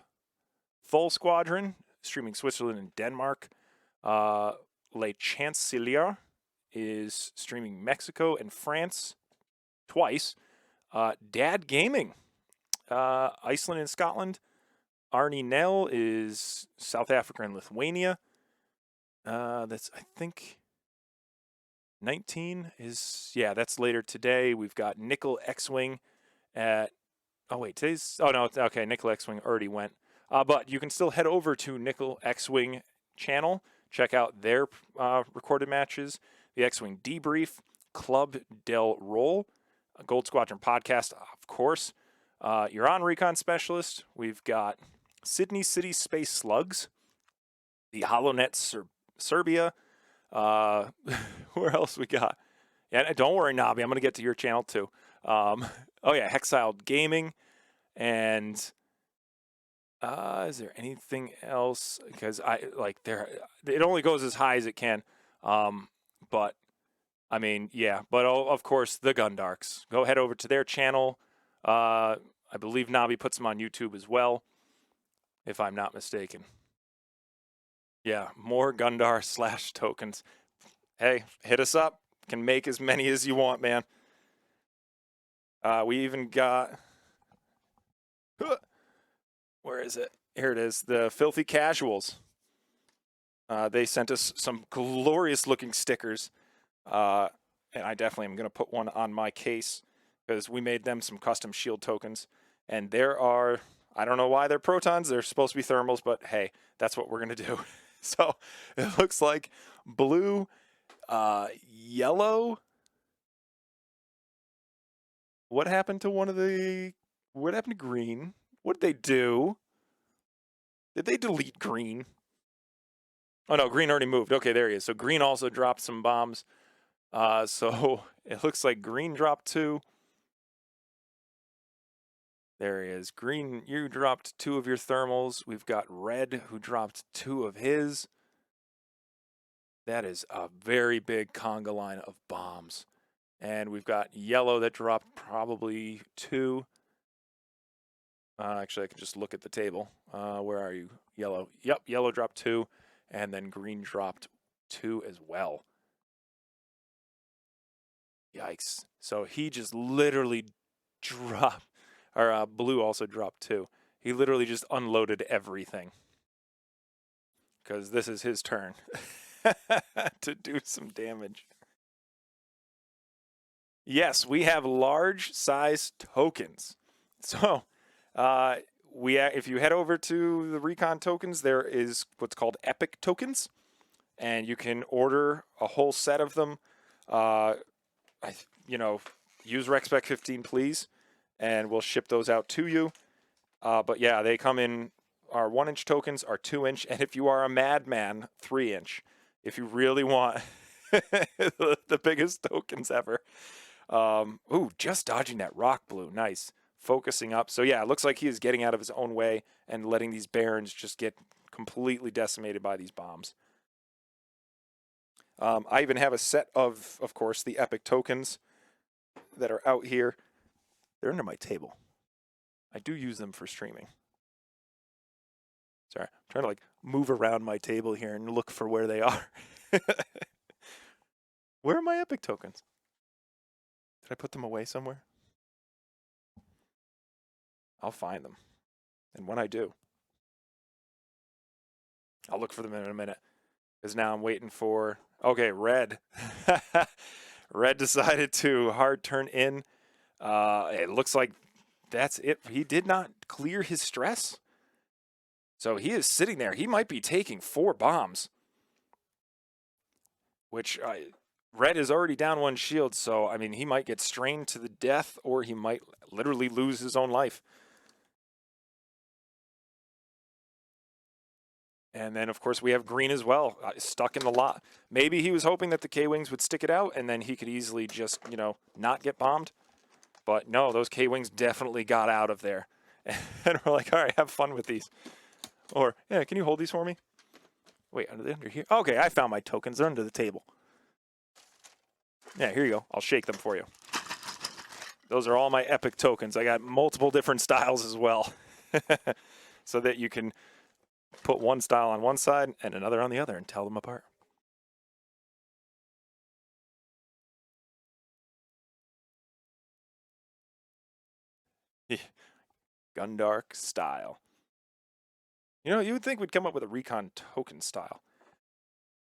Full Squadron, streaming Switzerland and Denmark. Le Chancelier is streaming Mexico and France twice. Dad Gaming, Iceland and Scotland. Arnie Nell is South Africa and Lithuania. That's, I think, 19 is, yeah, that's later today. We've got Nickel X-Wing at, oh wait, today's, oh no, okay, Nickel X-Wing already went. But you can still head over to Nickel X-Wing channel, check out their recorded matches, the X-Wing Debrief, Club Del Roll, Gold Squadron Podcast, of course. You're on Recon Specialist. We've got Sydney City Space Slugs, the HoloNet Serbia. Where else we got? Yeah, don't worry, Nabi. I'm going to get to your channel too. Oh yeah, Hexiled Gaming, and is there anything else? Because it only goes as high as it can. But I mean, yeah. But of course, the Gundarks. Go head over to their channel. I believe Nabi puts them on YouTube as well, if I'm not mistaken. Yeah, more Gundar / tokens. Hey, hit us up. can make as many as you want, man. We even got... Where is it? Here it is. The Filthy Casuals. They sent us some glorious-looking stickers. And I definitely am going to put one on my case because we made them some custom shield tokens. And there are... I don't know why they're protons. They're supposed to be thermals, but hey, that's what we're going to do. So it looks like blue, yellow. What happened to one of the... What happened to green? What did they do? Did they delete green? Oh, no, green already moved. Okay, there he is. So green also dropped some bombs. So it looks like green dropped 2. There he is. Green, you dropped 2 of your thermals. We've got red, who dropped 2 of his. That is a very big conga line of bombs. And we've got yellow that dropped probably 2. Actually, I can just look at the table. Where are you? Yellow. Yep, yellow dropped 2. And then green dropped 2 as well. Yikes. So he just literally dropped... Or blue also dropped 2. He literally just unloaded everything. Because this is his turn to do some damage. Yes, we have large size tokens. So if you head over to the Recon tokens, there is what's called epic tokens. And you can order a whole set of them. Use RecSpec 15, please. And we'll ship those out to you. But yeah, they come in our 1-inch tokens, our 2-inch, and if you are a madman, 3-inch. If you really want the biggest tokens ever. Ooh, just dodging that rock blue. Nice. Focusing up. So yeah, it looks like he is getting out of his own way and letting these barons just get completely decimated by these bombs. I even have a set of course, the epic tokens that are out here. They're under my table. I do use them for streaming. Sorry, I'm trying to like move around my table here and look for where they are. Where are my epic tokens? Did I put them away somewhere? I'll find them. And when I do, I'll look for them in a minute. Because now I'm waiting for... Okay, red. Red decided to hard turn in. It looks like that's it. He did not clear his stress. So he is sitting there. He might be taking 4 bombs. Which, red is already down 1 shield. So, I mean, he might get strained to the death. Or he might literally lose his own life. And then, of course, we have green as well. Stuck in the lot. Maybe he was hoping that the K-Wings would stick it out. And then he could easily just, not get bombed. But no, those K-Wings definitely got out of there. And we're like, all right, have fun with these. Or, yeah, can you hold these for me? Wait, are they under here? Okay, I found my tokens. They're under the table. Yeah, here you go. I'll shake them for you. Those are all my epic tokens. I got multiple different styles as well. So that you can put one style on one side and another on the other and tell them apart. Gundark style. You would think we'd come up with a recon token style.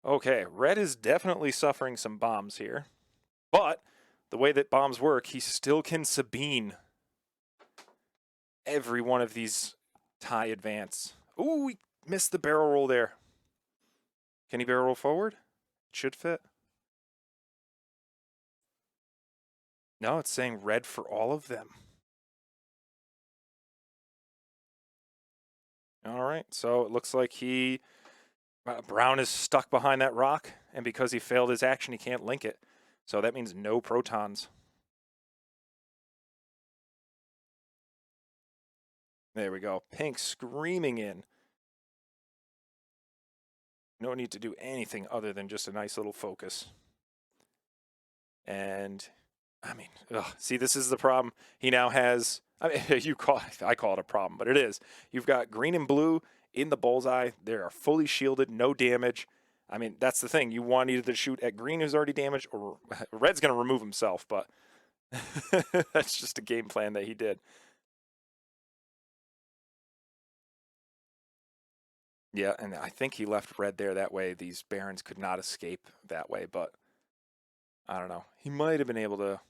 Okay, red is definitely suffering some bombs here. But the way that bombs work, he still can Sabine every one of these TIE advance. Ooh, we missed the barrel roll there. Can he barrel roll forward? It should fit. No, it's saying red for all of them. All right, so it looks like Brown is stuck behind that rock, and because he failed his action, he can't link it. So that means no protons. There we go. Pink screaming in. No need to do anything other than just a nice little focus. And, I mean, see, this is the problem. He now has... I mean, I call it a problem, but it is. You've got green and blue in the bullseye. They are fully shielded, no damage. I mean, that's the thing. You want either to shoot at green, who's already damaged, or red's going to remove himself, but that's just a game plan that he did. Yeah, and I think he left red there that way. These barons could not escape that way, but I don't know. He might have been able to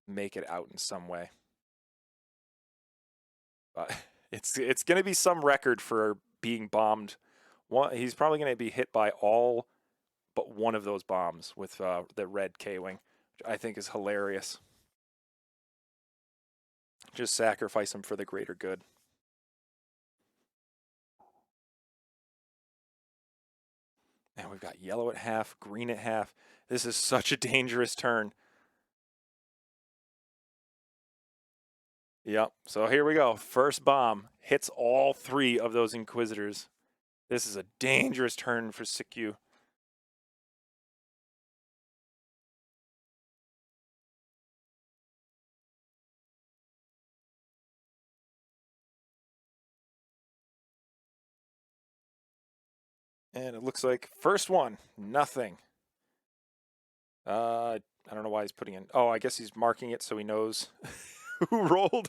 make it out in some way. But it's going to be some record for being bombed. He's probably going to be hit by all but one of those bombs with the red K-Wing, which I think is hilarious. Just sacrifice him for the greater good. And we've got yellow at half, green at half. This is such a dangerous turn. Yep. So here we go. First bomb hits all three of those Inquisitors. This is a dangerous turn for Sykyu. And it looks like first one, nothing. I don't know why he's putting in. Oh, I guess he's marking it so he knows who rolled.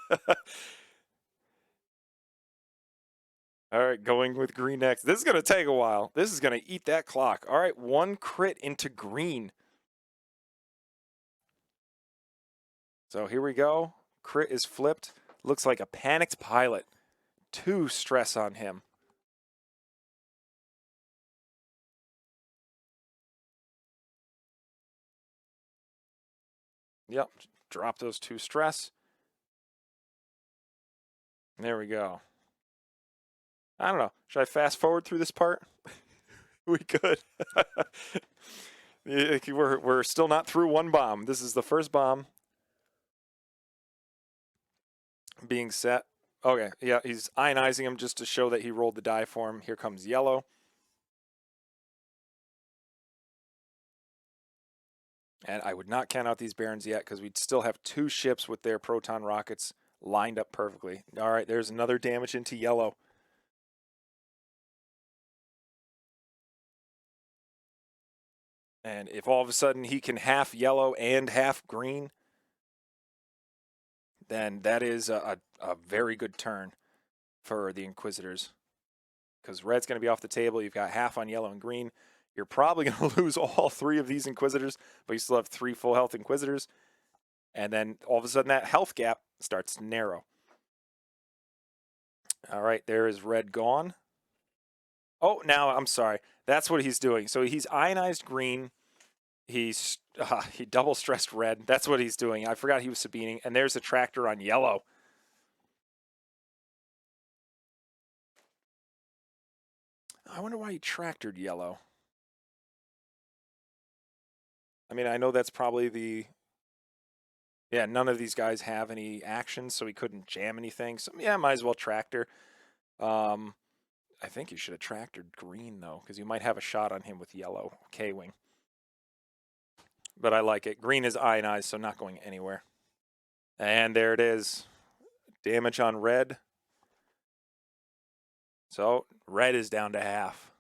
All right, going with green next. This is going to take a while. This is going to eat that clock. All right, one crit into green. So here we go. Crit is flipped. Looks like a panicked pilot. 2 stress on him. Yep, drop those 2 stress. There we go. I don't know. Should I fast forward through this part? We could. We're still not through one bomb. This is the first bomb being set. Okay, yeah, he's ionizing him just to show that he rolled the die for him. Here comes yellow. And I would not count out these barons yet because we'd still have 2 ships with their proton rockets lined up perfectly. All right, there's another damage into yellow. And if all of a sudden he can half yellow and half green, then that is a very good turn for the Inquisitors. Because red's going to be off the table. You've got half on yellow and green. You're probably going to lose all 3 of these Inquisitors, but you still have 3 full health Inquisitors. And then all of a sudden that health gap starts to narrow. All right, there is red gone. Oh, now I'm sorry. That's what he's doing. So he's ionized green. He double stressed red. That's what he's doing. I forgot he was Sabining. And there's a tractor on yellow. I wonder why he tractored yellow. I mean, I know that's probably the... Yeah, none of these guys have any actions, so he couldn't jam anything. So, yeah, might as well tractor. I think you should have tractored green, though, because you might have a shot on him with yellow K-Wing. But I like it. Green is ionized, so not going anywhere. And there it is. Damage on red. So red is down to half.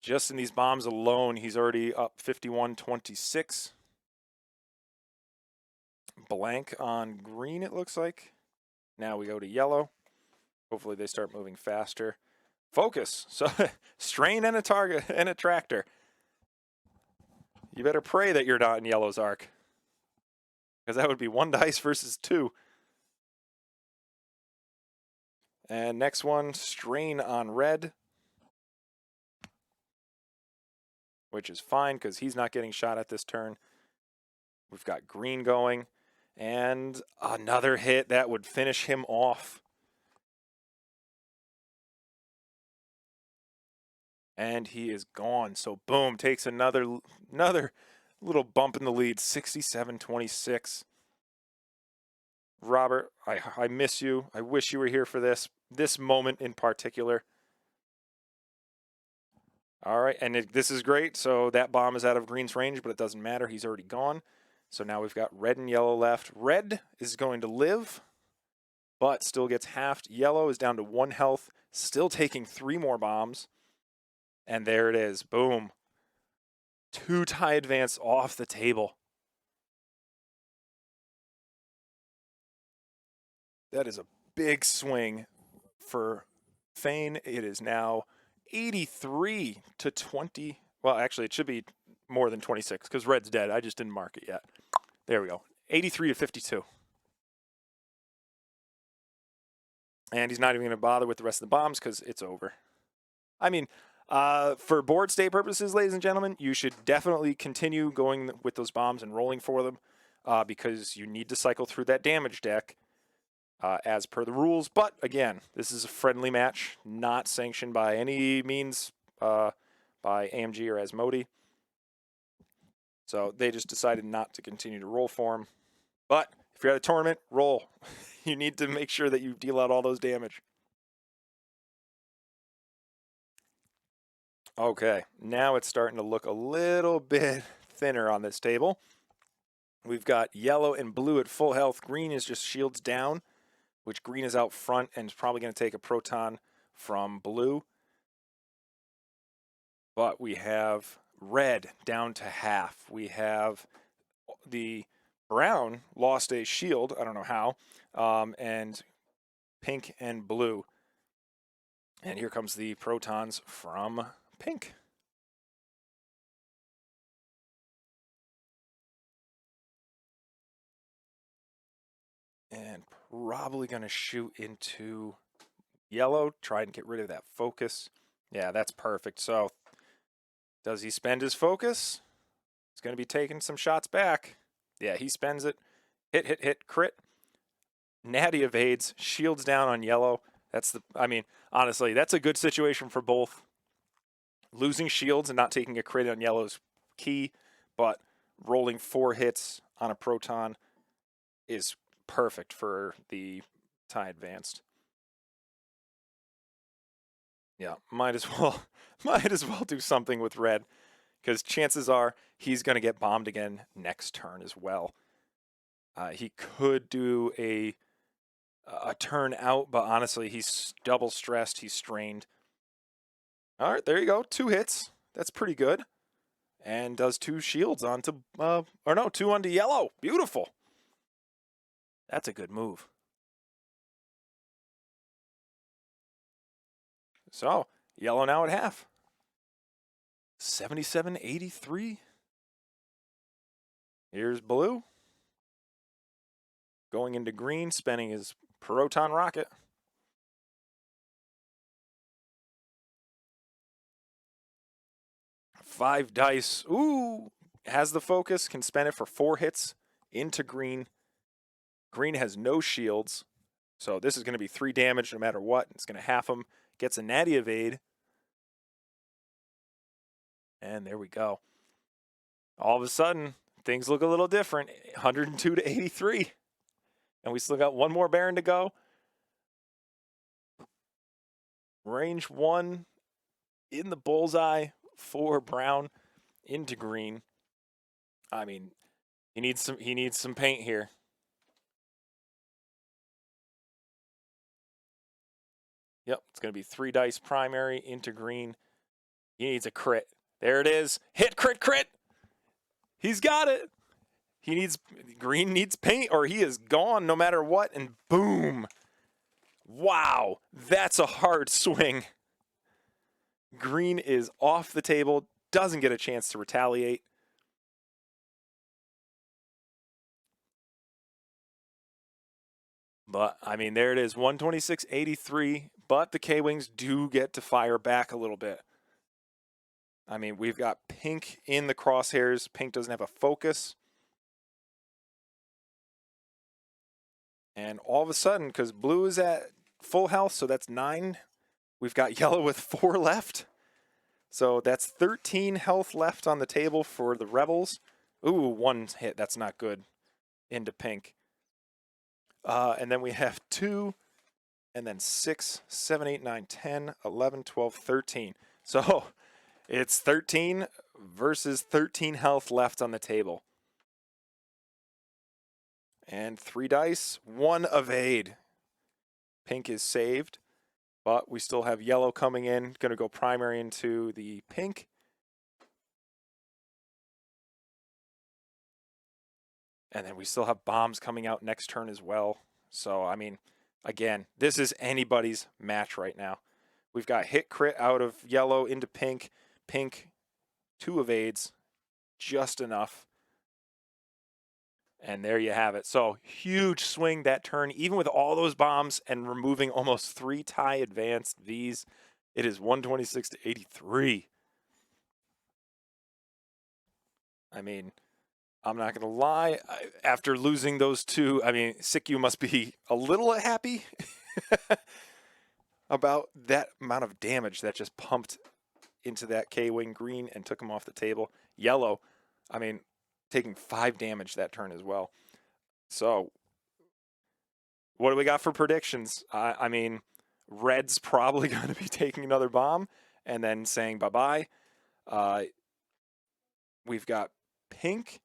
Just in these bombs alone, he's already up 51-26. Blank on green, it looks like. Now we go to yellow. Hopefully they start moving faster. Focus. So strain and a target and a tractor. You better pray that you're not in yellow's arc. Because that would be 1 dice versus 2. And next one, strain on red. Which is fine because he's not getting shot at this turn. We've got green going. And another hit that would finish him off. And he is gone. So boom, takes another little bump in the lead, 67-26. Robert, I miss you. I wish you were here for this moment in particular. All right, and this is great. So that bomb is out of green's range, but it doesn't matter. He's already gone. So now we've got red and yellow left. Red is going to live, but still gets halved. Yellow is down to 1 health, still taking 3 more bombs. And there it is. Boom. 2 tie advance off the table. That is a big swing for Faan. It is now 83 to 20. Well, actually, it should be more than 26 because red's dead. I just didn't mark it yet. There we go. 83 to 52. And he's not even going to bother with the rest of the bombs because it's over. I mean, for board state purposes, ladies and gentlemen, you should definitely continue going with those bombs and rolling for them because you need to cycle through that damage deck as per the rules. But again, this is a friendly match, not sanctioned by any means by AMG or Asmodee. So they just decided not to continue to roll for him. But if you're at a tournament, roll. You need to make sure that you deal out all those damage. Okay, now it's starting to look a little bit thinner on this table. We've got yellow and blue at full health. Green is just shields down, which green is out front and is probably going to take a proton from blue. But we have red down to half. We have the brown lost a shield, I don't know how, and pink and blue. And here comes the protons from pink. And probably going to shoot into yellow, try and get rid of that focus. Yeah, that's perfect. So does he spend his focus? He's going to be taking some shots back. Yeah, he spends it. Hit, hit, hit, crit. Natty evades, shields down on yellow. I mean, honestly, that's a good situation for both. Losing shields and not taking a crit on yellow is key, but rolling 4 hits on a proton is perfect for the tie advanced. Yeah, might as well do something with red, because chances are he's going to get bombed again next turn as well. He could do a turn out, but honestly, he's double stressed. He's strained. All right, there you go. 2 hits. That's pretty good. And does 2 shields onto, 2 onto yellow. Beautiful. That's a good move. So, yellow now at half. 77-83. Here's blue. Going into green, spending his proton rocket. Five dice. Ooh, has the focus, can spend it for 4 hits into green. Green has no shields, so this is going to be 3 damage no matter what. It's going to half him. Gets a natty evade. And there we go. All of a sudden, things look a little different. 102 to 83. And we still got 1 more Baron to go. Range 1 in the bullseye for brown into green. I mean, he needs some paint here. Yep, it's going to be 3 dice primary into green. He needs a crit. There it is. Hit, crit, crit. He's got it. Green needs paint or he is gone no matter what, and boom. Wow, that's a hard swing. Green is off the table, doesn't get a chance to retaliate. But, I mean, there it is, 126-83, but the K-Wings do get to fire back a little bit. I mean, we've got pink in the crosshairs. Pink doesn't have a focus. And all of a sudden, because blue is at full health, so that's 9. We've got yellow with 4 left. So that's 13 health left on the table for the Rebels. Ooh, 1 hit. That's not good. Into pink. And then we have 2, and then 6, 7, 8, 9, 10, 11, 12, 13. So it's 13 versus 13 health left on the table. And 3 dice, 1 evade. Pink is saved. But we still have yellow coming in. Going to go primary into the pink. And then we still have bombs coming out next turn as well. So, I mean, again, this is anybody's match right now. We've got hit crit out of yellow into pink. Pink, 2 evades, just enough. And there you have it. So, huge swing that turn, even with all those bombs and removing almost 3 tie advanced Vs. It is 126 to 83. I mean, I'm not going to lie. After losing those 2, I mean, Sykyu must be a little happy about that amount of damage that just pumped into that K-Wing green and took him off the table. Yellow, I mean, taking 5 damage that turn as well. So, what do we got for predictions? I mean, red's probably going to be taking another bomb and then saying bye-bye. We've got pink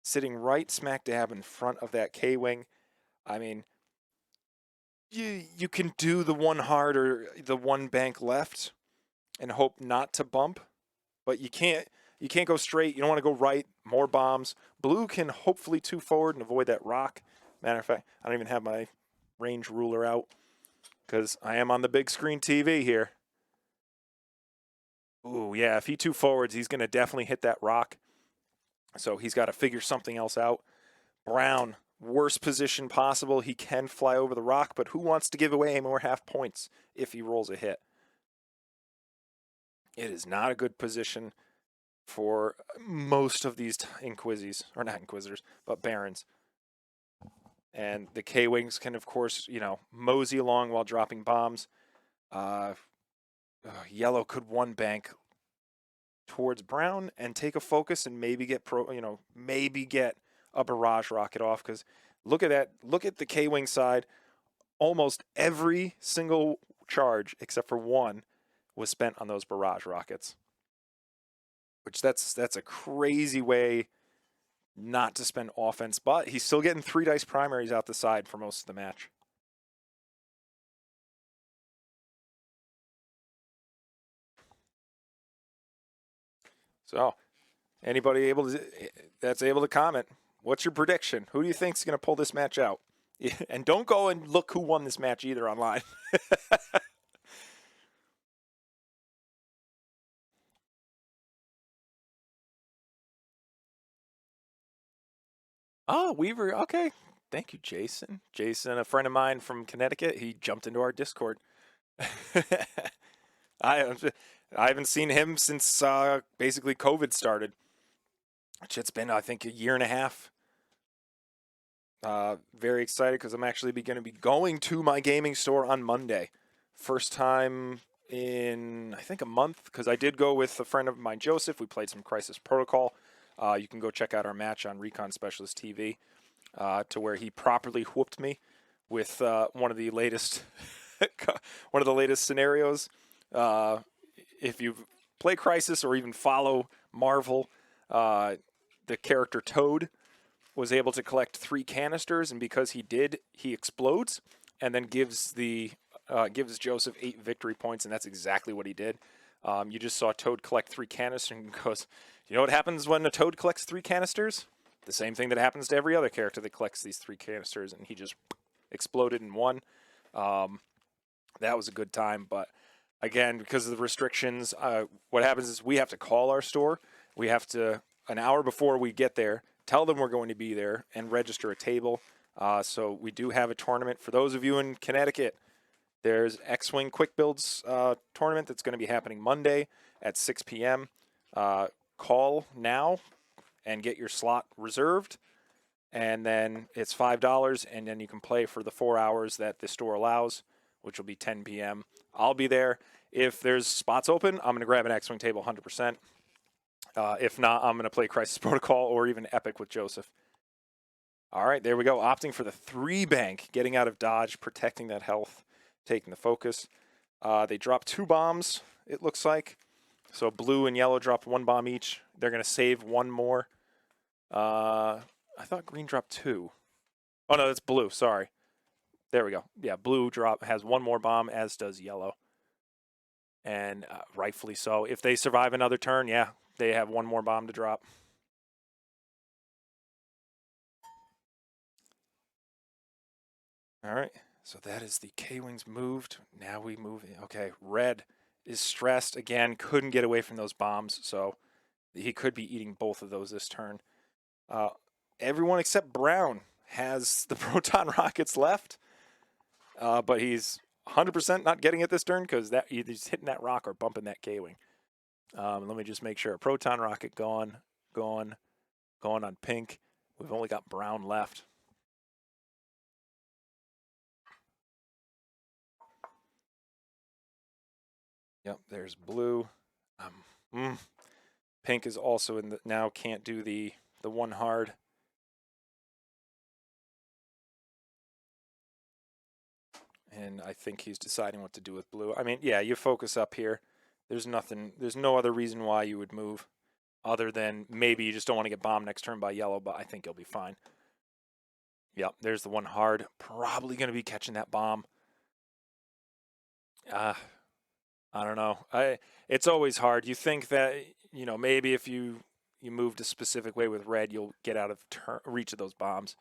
sitting right smack dab in front of that K-Wing. I mean, you can do the one hard or the one bank left and hope not to bump, but you can't go straight. You don't want to go right. More bombs. Blue can hopefully 2 forward and avoid that rock. Matter of fact, I don't even have my range ruler out because I am on the big screen TV here. Ooh, yeah, if he 2 forwards, he's going to definitely hit that rock. So he's got to figure something else out. Brown, worst position possible. He can fly over the rock, but who wants to give away more half points if he rolls a hit? It is not a good position for most of these Inquisies, or not Inquisitors, but Barons. And the K-Wings can, of course, mosey along while dropping bombs. Yellow could 1 bank towards brown and take a focus and maybe get maybe get a barrage rocket off, because look at that. Look at the K-Wing side. Almost every single charge except for 1 was spent on those barrage rockets, which that's a crazy way not to spend offense, but he's still getting 3 dice primaries out the side for most of the match. So, anybody that's able to comment, what's your prediction? Who do you think's going to pull this match out? And don't go and look who won this match either online. Oh, Weaver. Okay. Thank you, Jason. Jason, a friend of mine from Connecticut, he jumped into our Discord. I haven't seen him since basically COVID started. Which it's been, I think, a year and a half. Very excited because I'm actually going to be going to my gaming store on Monday. First time in, I think, a month, because I did go with a friend of mine, Joseph. We played some Crisis Protocol. You can go check out our match on Recon Specialist TV, to where he properly whooped me with one of the latest scenarios. If you play Crisis or even follow Marvel, the character Toad was able to collect 3 canisters, and because he did, he explodes and then gives Joseph 8 victory points, and that's exactly what he did. You just saw Toad collect 3 canisters and goes, you know what happens when a Toad collects 3 canisters? The same thing that happens to every other character that collects these 3 canisters, and he just exploded and won. That was a good time, but again, because of the restrictions, what happens is we have to call our store. We have to, an hour before we get there, tell them we're going to be there and register a table. So we do have a tournament. For those of you in Connecticut, there's X-Wing Quick Builds tournament that's going to be happening Monday at 6 p.m. Call now and get your slot reserved. And then it's $5, and then you can play for the 4 hours that the store allows, which will be 10 p.m. I'll be there. If there's spots open, I'm going to grab an X-Wing table 100%. If not, I'm going to play Crisis Protocol or even Epic with Joseph. All right, there we go. Opting for the 3 bank, getting out of dodge, protecting that health, taking the focus. They dropped 2 bombs, it looks like. So blue and yellow dropped 1 bomb each. They're going to save 1 more. I thought green dropped 2. Oh, no, that's blue. Sorry. There we go. Yeah, blue has one more bomb, as does yellow. And rightfully so. If they survive another turn, yeah, they have one more bomb to drop. All right, so that is the K-Wings moved. Now we move. Okay, red is stressed again. Couldn't get away from those bombs, so he could be eating both of those this turn. Everyone except brown has the proton rockets left, but he's 100% not getting it this turn because that he's hitting that rock or bumping that K-Wing. Let me just make sure. Proton rocket gone on pink. We've only got brown left. Yep, there's blue. Pink is also in the now can't do the one hard. And I think he's deciding what to do with blue. I mean, yeah, you focus up here. There's no other reason why you would move other than maybe you just don't want to get bombed next turn by yellow, but I think you'll be fine. Yep, there's the one hard. Probably going to be catching that bomb. I don't know. It's always hard. You think that, maybe if you moved a specific way with red, you'll get out of reach of those bombs.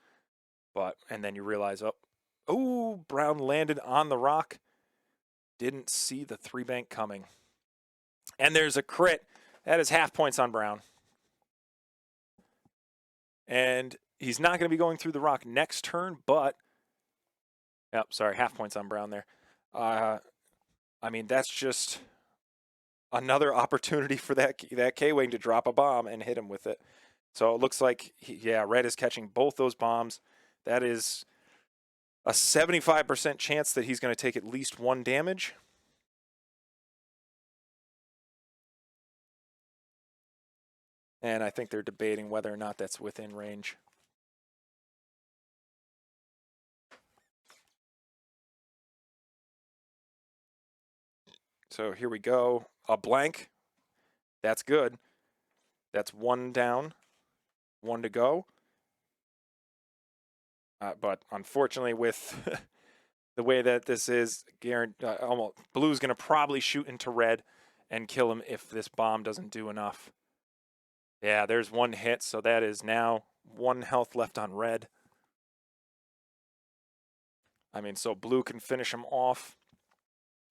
And then you realize, oh, brown landed on the rock. Didn't see the 3-bank coming. And there's a crit. That is half points on brown. And he's not going to be going through the rock next turn, but... Yep, sorry, half points on brown there. I mean, that's just another opportunity for that K-Wing to drop a bomb and hit him with it. So it looks like, red is catching both those bombs. That is a 75% chance that he's going to take at least 1 damage. And I think they're debating whether or not that's within range. So here we go. A blank. That's good. That's 1 down. 1 to go. But unfortunately, with the way that this is, blue's going to probably shoot into red and kill him if this bomb doesn't do enough. Yeah, there's 1 hit, so that is now 1 health left on red. I mean, so blue can finish him off.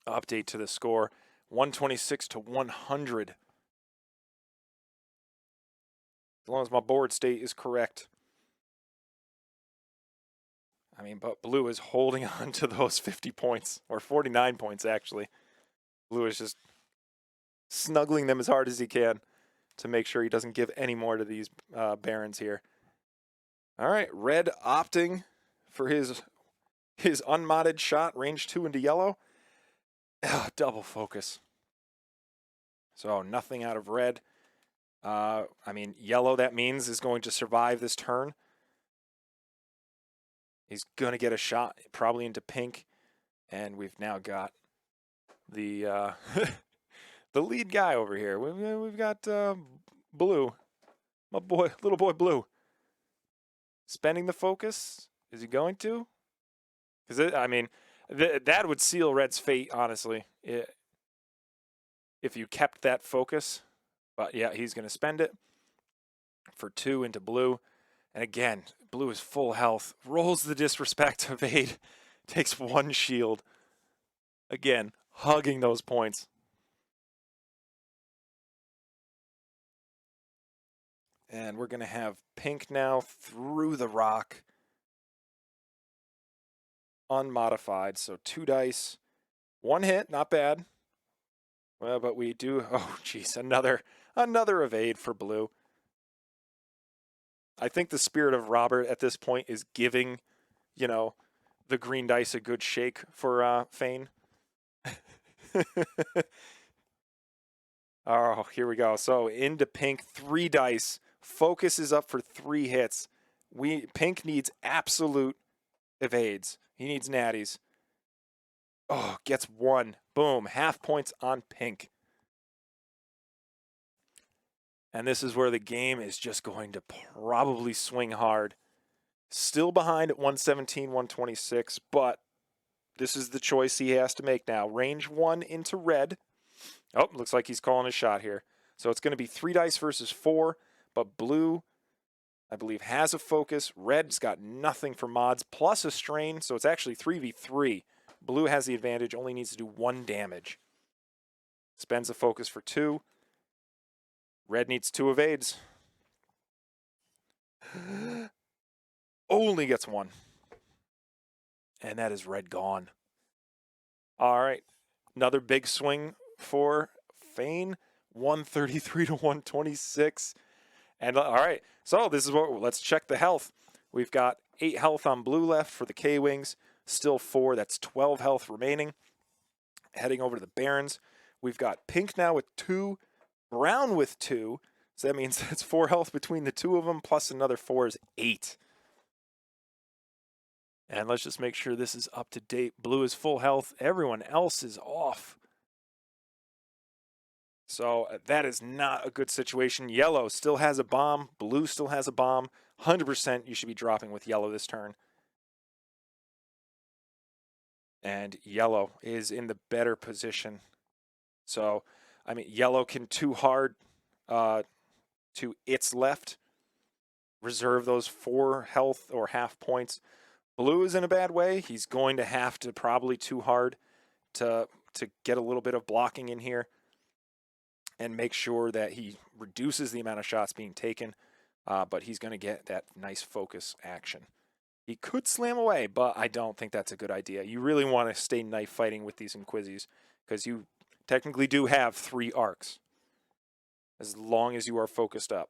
Update to the score, 126 to 100. As long as my board state is correct. I mean, but blue is holding on to those 50 points, or 49 points, actually. Blue is just snuggling them as hard as he can to make sure he doesn't give any more to these barons here. All right, red opting for his unmodded shot, range 2 into yellow. Double focus. So nothing out of red. I mean, yellow, that means, is going to survive this turn. He's going to get a shot, probably into pink. And we've now got the the lead guy over here. We've got blue. My boy, little boy blue. Spending the focus. Is he going to? Because, I mean, that would seal red's fate, honestly, if you kept that focus. But, yeah, he's going to spend it for 2 into blue. And, again, blue is full health. Rolls the disrespect evade. Takes 1 shield. Again, hugging those points. And we're going to have pink now through the rock. Unmodified, so 2 dice. 1 hit, not bad. Well, but we do... Oh, jeez, another evade for blue. I think the spirit of Robert at this point is giving, the green dice a good shake for Faan. Oh, here we go. So into pink, 3 dice. Focus is up for 3 hits. Pink needs absolute evades. He needs natties. Oh, gets 1. Boom. Half points on pink. And this is where the game is just going to probably swing hard. Still behind at 117, 126, but this is the choice he has to make now. Range 1 into red. Oh, looks like he's calling a shot here. So it's going to be 3 dice versus 4, but blue, I believe, has a focus. Red's got nothing for mods, plus a strain, so it's actually 3v3. Blue has the advantage, only needs to do 1 damage. Spends a focus for 2. Red needs 2 evades. Only gets 1. And that is red gone. All right. Another big swing for Faan. 133 to 126. And all right. So this is what, let's check the health. We've got 8 health on blue left for the K-Wings. Still 4. That's 12 health remaining. Heading over to the Barons. We've got pink now with 2. Brown with 2. So that means that's 4 health between the 2 of them. Plus another 4 is 8. And let's just make sure this is up to date. Blue is full health. Everyone else is off. So that is not a good situation. Yellow still has a bomb. Blue still has a bomb. 100% you should be dropping with yellow this turn. And yellow is in the better position. So, I mean, yellow can too hard to its left. Reserve those 4 health or half points. Blue is in a bad way. He's going to have to probably too hard to get a little bit of blocking in here and make sure that he reduces the amount of shots being taken, but he's going to get that nice focus action. He could slam away, but I don't think that's a good idea. You really want to stay knife fighting with these Inquisis because you technically do have 3 arcs as long as you are focused up.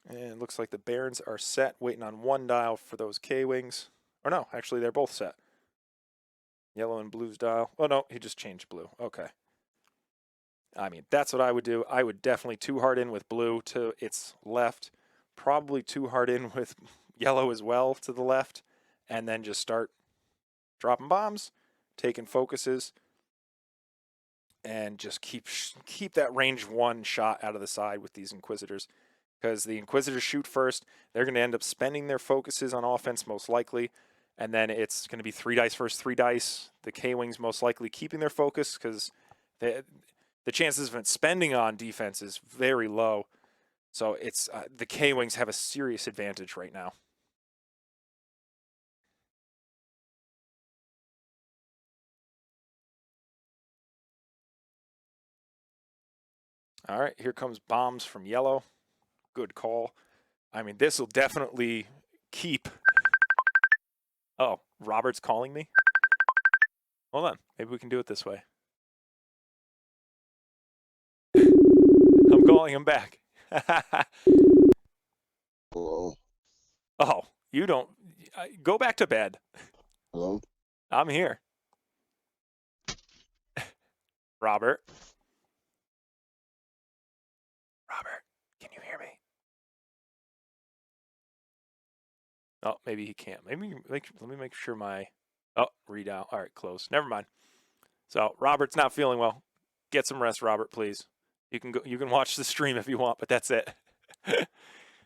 And it looks like the Barons are set, waiting on 1 dial for those K-Wings. Or no, actually they're both set. Yellow and blue's dial. Oh no, he just changed blue. Okay. I mean, that's what I would do. I would definitely too hard in with blue to its left. Probably too hard in with yellow as well to the left. And then just start dropping bombs, taking focuses, and just keep that range 1 shot out of the side with these Inquisitors. Because the Inquisitors shoot first. They're going to end up spending their focuses on offense most likely. And then it's going to be 3 dice versus 3 dice. The K-Wings most likely keeping their focus because the chances of it spending on defense is very low. So it's the K-Wings have a serious advantage right now. All right, here comes bombs from yellow. Good call. I mean, this will definitely keep. Oh, Robert's calling me? Hold on. Maybe we can do it this way. I'm calling him back. Hello. Oh, you don't. Go back to bed. Hello. I'm here. Robert. Robert, can you hear me? Oh, maybe he can't. Maybe let me make sure my. Oh, readout. All right, close. Never mind. So Robert's not feeling well. Get some rest, Robert, please. You can go. You can watch the stream if you want, but that's it.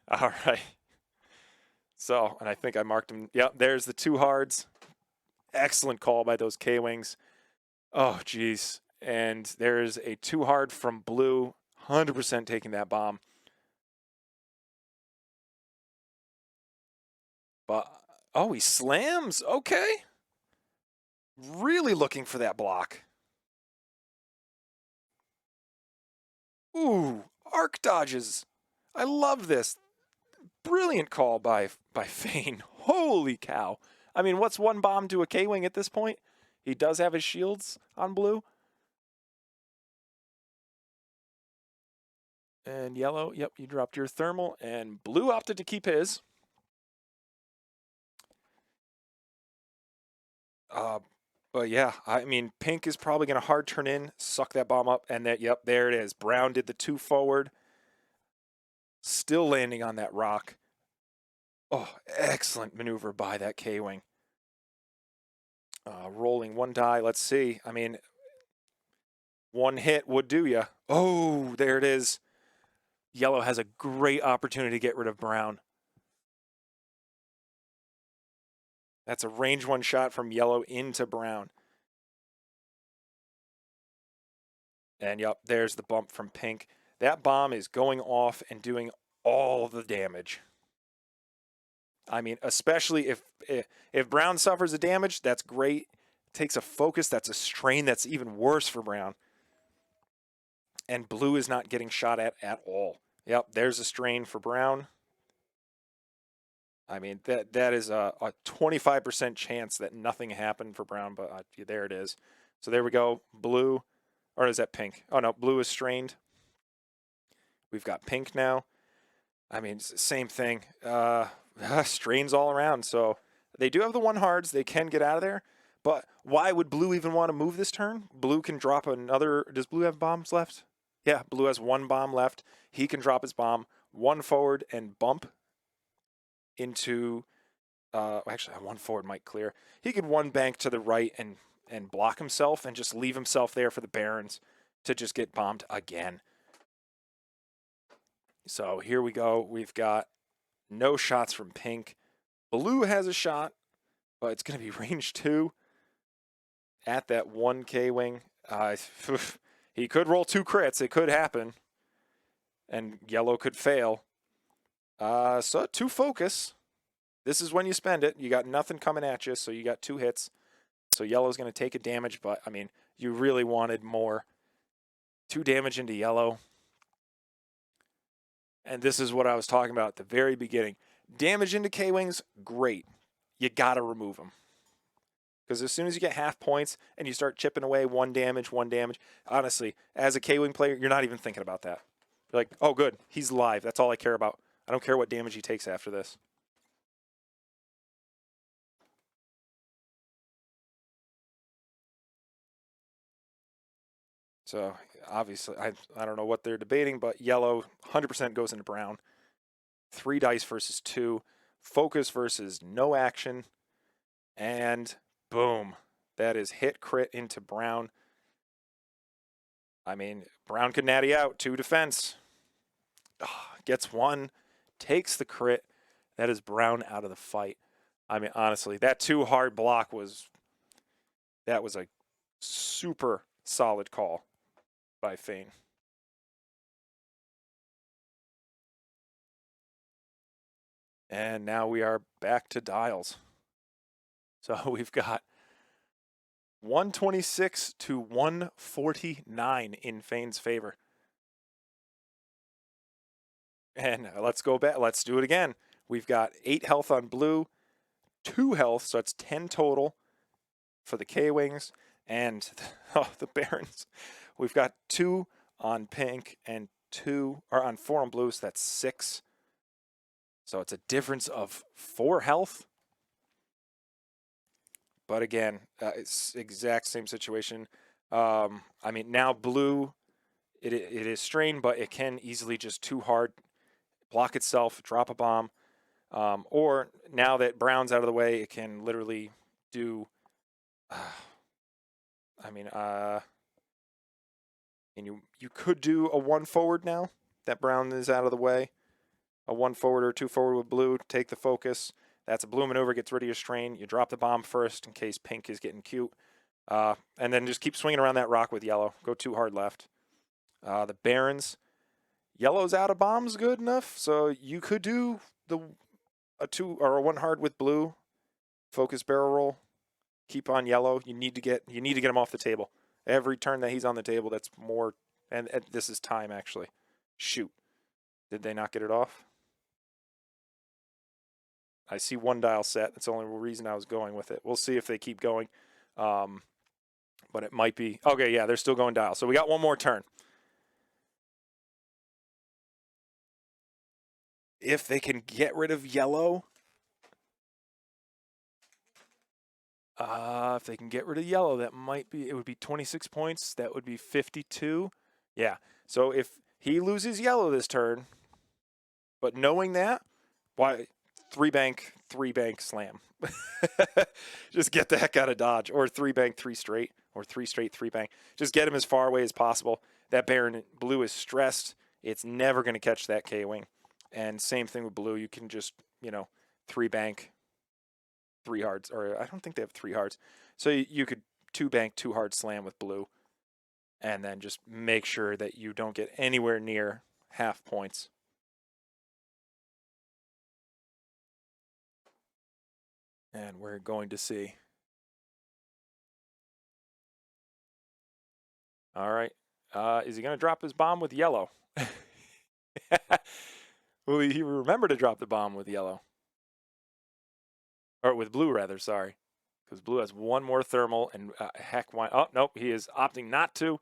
All right. So, and I think I marked him. Yep, there's the 2 hards. Excellent call by those K-Wings. Oh, geez. And there's a 2 hard from blue. 100% taking that bomb. But, oh, he slams. Okay. Really looking for that block. Ooh, arc dodges. I love this. Brilliant call by Faan. Holy cow. I mean, what's 1 bomb to a K-Wing at this point? He does have his shields on blue. And yellow, yep, you dropped your thermal. And blue opted to keep his. But yeah, I mean, pink is probably going to hard turn in, suck that bomb up, and that, yep, there it is. Brown did the 2 forward. Still landing on that rock. Oh, excellent maneuver by that K-Wing. Rolling 1 die. Let's see. I mean, 1 hit would do ya. Oh, there it is. Yellow has a great opportunity to get rid of brown. That's a range one shot from yellow into brown. And yep, there's the bump from pink. That bomb is going off and doing all the damage. I mean, especially if brown suffers a damage, that's great. Takes a focus, that's a strain, that's even worse for brown. And blue is not getting shot at all. Yep, there's a strain for brown. I mean, that is a 25% chance that nothing happened for brown, but there it is. So there we go. Blue, or is that pink? Oh, no, blue is strained. We've got pink now. I mean, same thing. Strains all around. So they do have the one hards. They can get out of there. But why would blue even want to move this turn? Blue can drop another. Does blue have bombs left? Yeah, blue has one bomb left. He can drop his bomb, one forward, and bump into. Actually, one forward might clear. He could one bank to the right and block himself and just leave himself there for the Barons to just get bombed again. So here we go. We've got no shots from pink. Blue has a shot, but it's going to be range 2 at that 1K wing. He could roll 2 crits. It could happen. And yellow could fail. So 2 focus. This is when you spend it. You got nothing coming at you, so you got 2 hits. So yellow's going to take a damage, but, I mean, you really wanted more. 2 damage into yellow. And this is what I was talking about at the very beginning. Damage into K-Wings, great. You got to remove them. Because as soon as you get half points and you start chipping away 1 damage, honestly, as a K-Wing player, you're not even thinking about that. You're like, oh, good, he's alive. That's all I care about. I don't care what damage he takes after this. So, obviously, I don't know what they're debating, but yellow 100% goes into brown. 3 dice versus 2. Focus versus no action. And boom. That is hit crit into brown. I mean, brown could natty out. 2 defense. Gets 1. Takes the crit. That is brown out of the fight. I mean, honestly, that 2 hard block was a super solid call by Faan. And now we are back to dials. So we've got 126 to 149 in Faan's favor. And let's go back. Let's do it again. We've got 8 health on blue, 2 health, so it's 10 total for the K-Wings. And the Barons. We've got 2 on pink and 2 are on 4 on blue, so that's 6. So it's a difference of 4 health. But again, it's exact same situation. I mean, now blue, it is strained, but it can easily just too hard block itself, drop a bomb. Or now that brown's out of the way, it can literally do. And you could do a 1 forward now that brown is out of the way. A 1 forward or 2 forward with blue, take the focus. That's a blue maneuver, gets rid of your strain. You drop the bomb first in case pink is getting cute. And then just keep swinging around that rock with yellow. Go 2 hard left. The Barons. Yellow's out of bombs good enough, so you could do a 2 or a 1 hard with blue. Focus barrel roll. Keep on yellow. You need to get him off the table. Every turn that he's on the table, that's more. And this is time, actually. Shoot. Did they not get it off? I see 1 dial set. That's the only reason I was going with it. We'll see if they keep going. But it might be. Okay, yeah, they're still going dial. So we got 1 more turn. If they can get rid of yellow. If they can get rid of yellow, that might be. It would be 26 points. That would be 52. Yeah. So if he loses yellow this turn, but knowing that, why 3 bank slam. Just get the heck out of Dodge. Or 3 bank 3 straight. Or 3 straight 3 bank. Just get him as far away as possible. That Baron blue is stressed. It's never going to catch that K-wing. And same thing with blue. You can just, 3-bank 3 hards, or I don't think they have 3 hards. So you could 2-bank 2 hard slam with blue, and then just make sure that you don't get anywhere near half points. And we're going to see. All right. Is he going to drop his bomb with yellow? Will he remember to drop the bomb with yellow? Or with blue, rather, sorry. Because blue has one more thermal, and heck, why? Oh, nope, he is opting not to.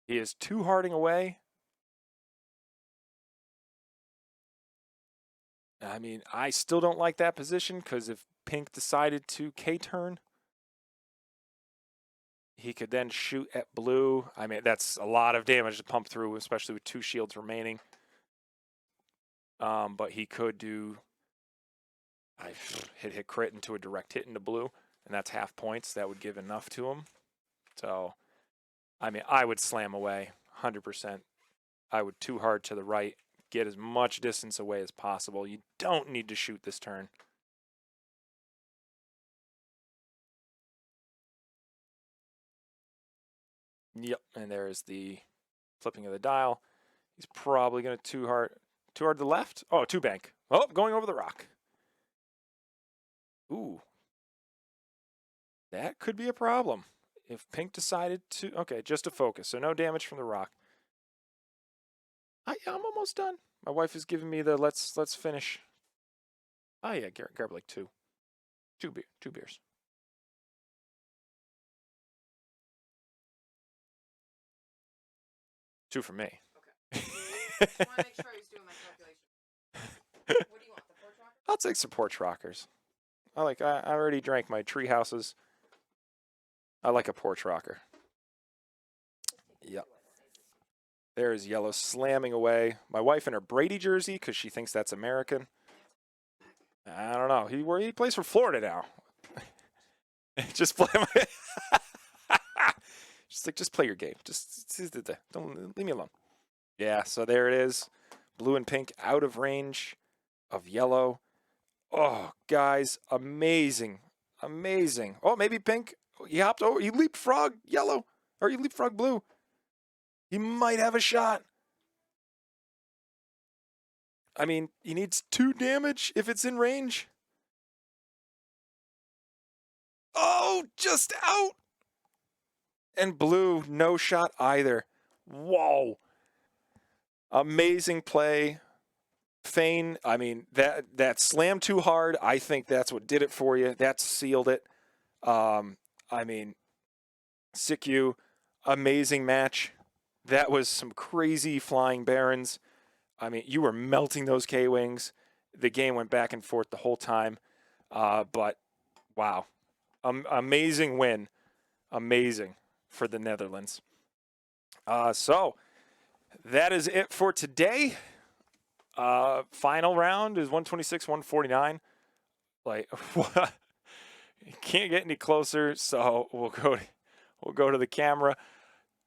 He is 2 harding away. I mean, I still don't like that position, because if pink decided to K-turn, he could then shoot at blue. I mean, that's a lot of damage to pump through, especially with 2 shields remaining. But he could do hit crit into a direct hit into blue, and that's half points. That would give enough to him. So, I mean, I would slam away 100%. I would 2 hard to the right, get as much distance away as possible. You don't need to shoot this turn. Yep, and there's the flipping of the dial. He's probably going to 2 hard to the left. Oh, 2-bank. Oh, going over the rock. Ooh. That could be a problem. If pink decided to... Okay, just to focus, so no damage from the rock. I'm almost done. My wife is giving me the let's finish. Oh, yeah, grab like 2. 2 beers. Two for me. Okay. Just want to make sure I was doing my calculation. What do you want, the porch rocker? I'll take some porch rockers. I already drank my tree houses. I like a porch rocker. Yep. There's yellow slamming away. My wife in her Brady jersey because she thinks that's American. I don't know. He plays for Florida now. Just play. Just play your game. Don't leave me alone. Yeah. So there it is. Blue and pink out of range of yellow. Oh, guys, amazing, amazing. Oh, maybe pink. He hopped over. He leapfrogged yellow, or he leapfrogged blue. He might have a shot. I mean, he needs 2 damage if it's in range. Oh, just out. And blue, no shot either. Whoa. Amazing play. Faan, I mean, that slam too hard, I think that's what did it for you. That sealed it. I mean, Sykyu, amazing match. That was some crazy flying barons. I mean, you were melting those K-wings. The game went back and forth the whole time. But, wow. Amazing win. Amazing for the Netherlands. So, that is it for today. Final round is 126, 149. Like, can't get any closer, so we'll go to the camera.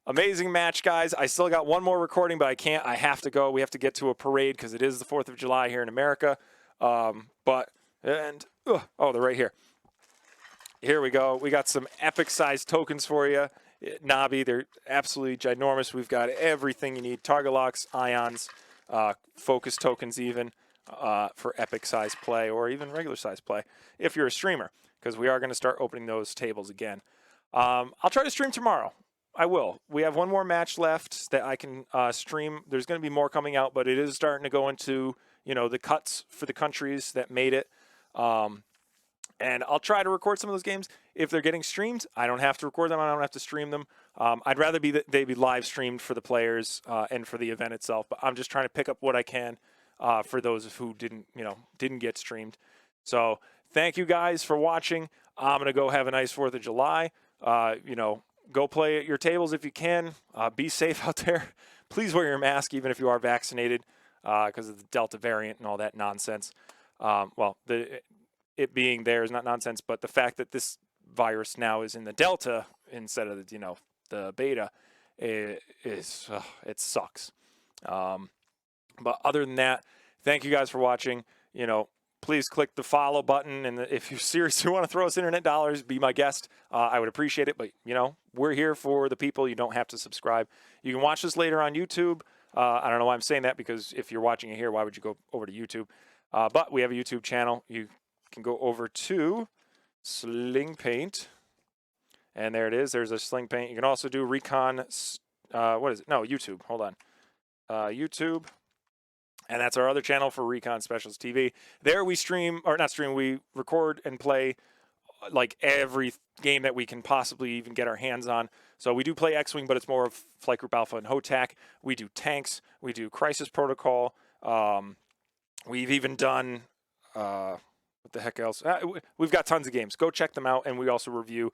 Amazing match, guys. I still got one more recording, but I can't. I have to go. We have to get to a parade because it is the 4th of July here in America. Oh, they're right here. Here we go. We got some epic-sized tokens for you. Nabi, they're absolutely ginormous. We've got everything you need. Target locks, ions, focus tokens even for epic-size play or even regular-size play if you're a streamer, because we are going to start opening those tables again. I'll try to stream tomorrow. I will. We have one more match left that I can stream. There's going to be more coming out, but it is starting to go into, the cuts for the countries that made it. And I'll try to record some of those games. If they're getting streamed, I don't have to record them. I don't have to stream them. I'd rather they be live streamed for the players and for the event itself. But I'm just trying to pick up what I can for those who didn't get streamed. So thank you guys for watching. I'm going to go have a nice 4th of July. Go play at your tables if you can. Be safe out there. Please wear your mask even if you are vaccinated because of the Delta variant and all that nonsense. It being there is not nonsense, but the fact that this virus now is in the Delta instead of the Beta it sucks. But other than that, thank you guys for watching. Please click the follow button, and if you seriously want to throw us internet dollars, be my guest. I would appreciate it. But we're here for the people. You don't have to subscribe. You can watch this later on YouTube. I don't know why I'm saying that, because if you're watching it here, why would you go over to YouTube? But we have a YouTube channel. You can go over to Sling Paint, and there it is. There's a Sling Paint. You can also do Recon. What is it? No, YouTube. Hold on. YouTube. And that's our other channel for Recon Specials TV. There we stream, or not stream, we record and play like every game that we can possibly even get our hands on. So we do play X-Wing, but it's more of Flight Group Alpha and HOTAC. We do tanks. We do Crisis Protocol. We've even done, what the heck else? We've got tons of games. Go check them out. And we also review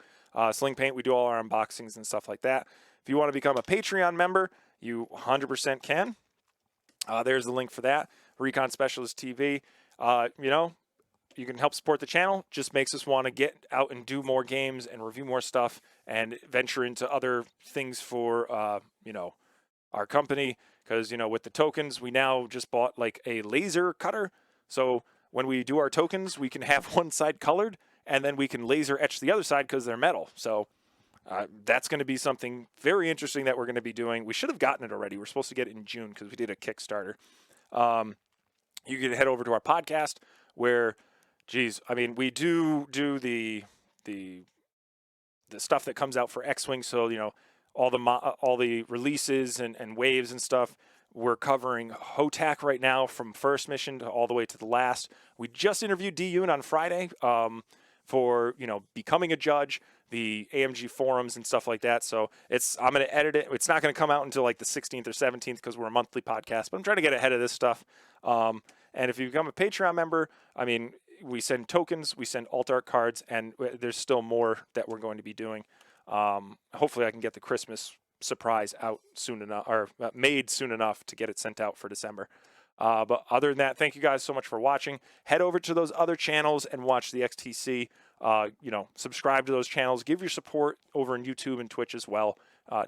Sling Paint. We do all our unboxings and stuff like that. If you want to become a Patreon member, you 100% can. There's the link for that. Recon Specialist TV. You can help support the channel. Just makes us want to get out and do more games and review more stuff and venture into other things for, our company. Because, with the tokens, we now just bought like a laser cutter. So when we do our tokens, we can have one side colored, and then we can laser etch the other side because they're metal. So that's going to be something very interesting that we're going to be doing. We should have gotten it already. We're supposed to get it in June because we did a Kickstarter. You can head over to our podcast where, we do the stuff that comes out for X-Wing. So, all the releases and waves and stuff. We're covering HOTAC right now from first mission to all the way to the last. We just interviewed D-Yoon on Friday for, becoming a judge, the AMG forums and stuff like that. So I'm going to edit it. It's not going to come out until like the 16th or 17th because we're a monthly podcast, but I'm trying to get ahead of this stuff. And if you become a Patreon member, we send tokens, we send alt art cards, and there's still more that we're going to be doing. Hopefully I can get the Christmas surprise out soon enough, or made soon enough to get it sent out for December. But other than that, thank you guys so much for watching. Head over to those other channels and watch the XTC. Subscribe to those channels. Give your support over on YouTube and Twitch as well,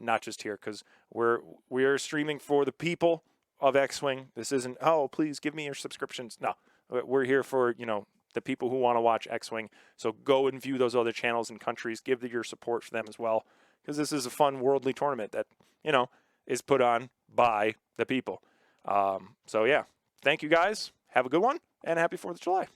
not just here, because we're streaming for the people of X-Wing. This isn't, oh, please give me your subscriptions. No, we're here for, the people who want to watch X-Wing. So go and view those other channels and countries. Give your support for them as well, because this is a fun worldly tournament that, is put on by the people. So, yeah, thank you guys. Have a good one, and happy 4th of July.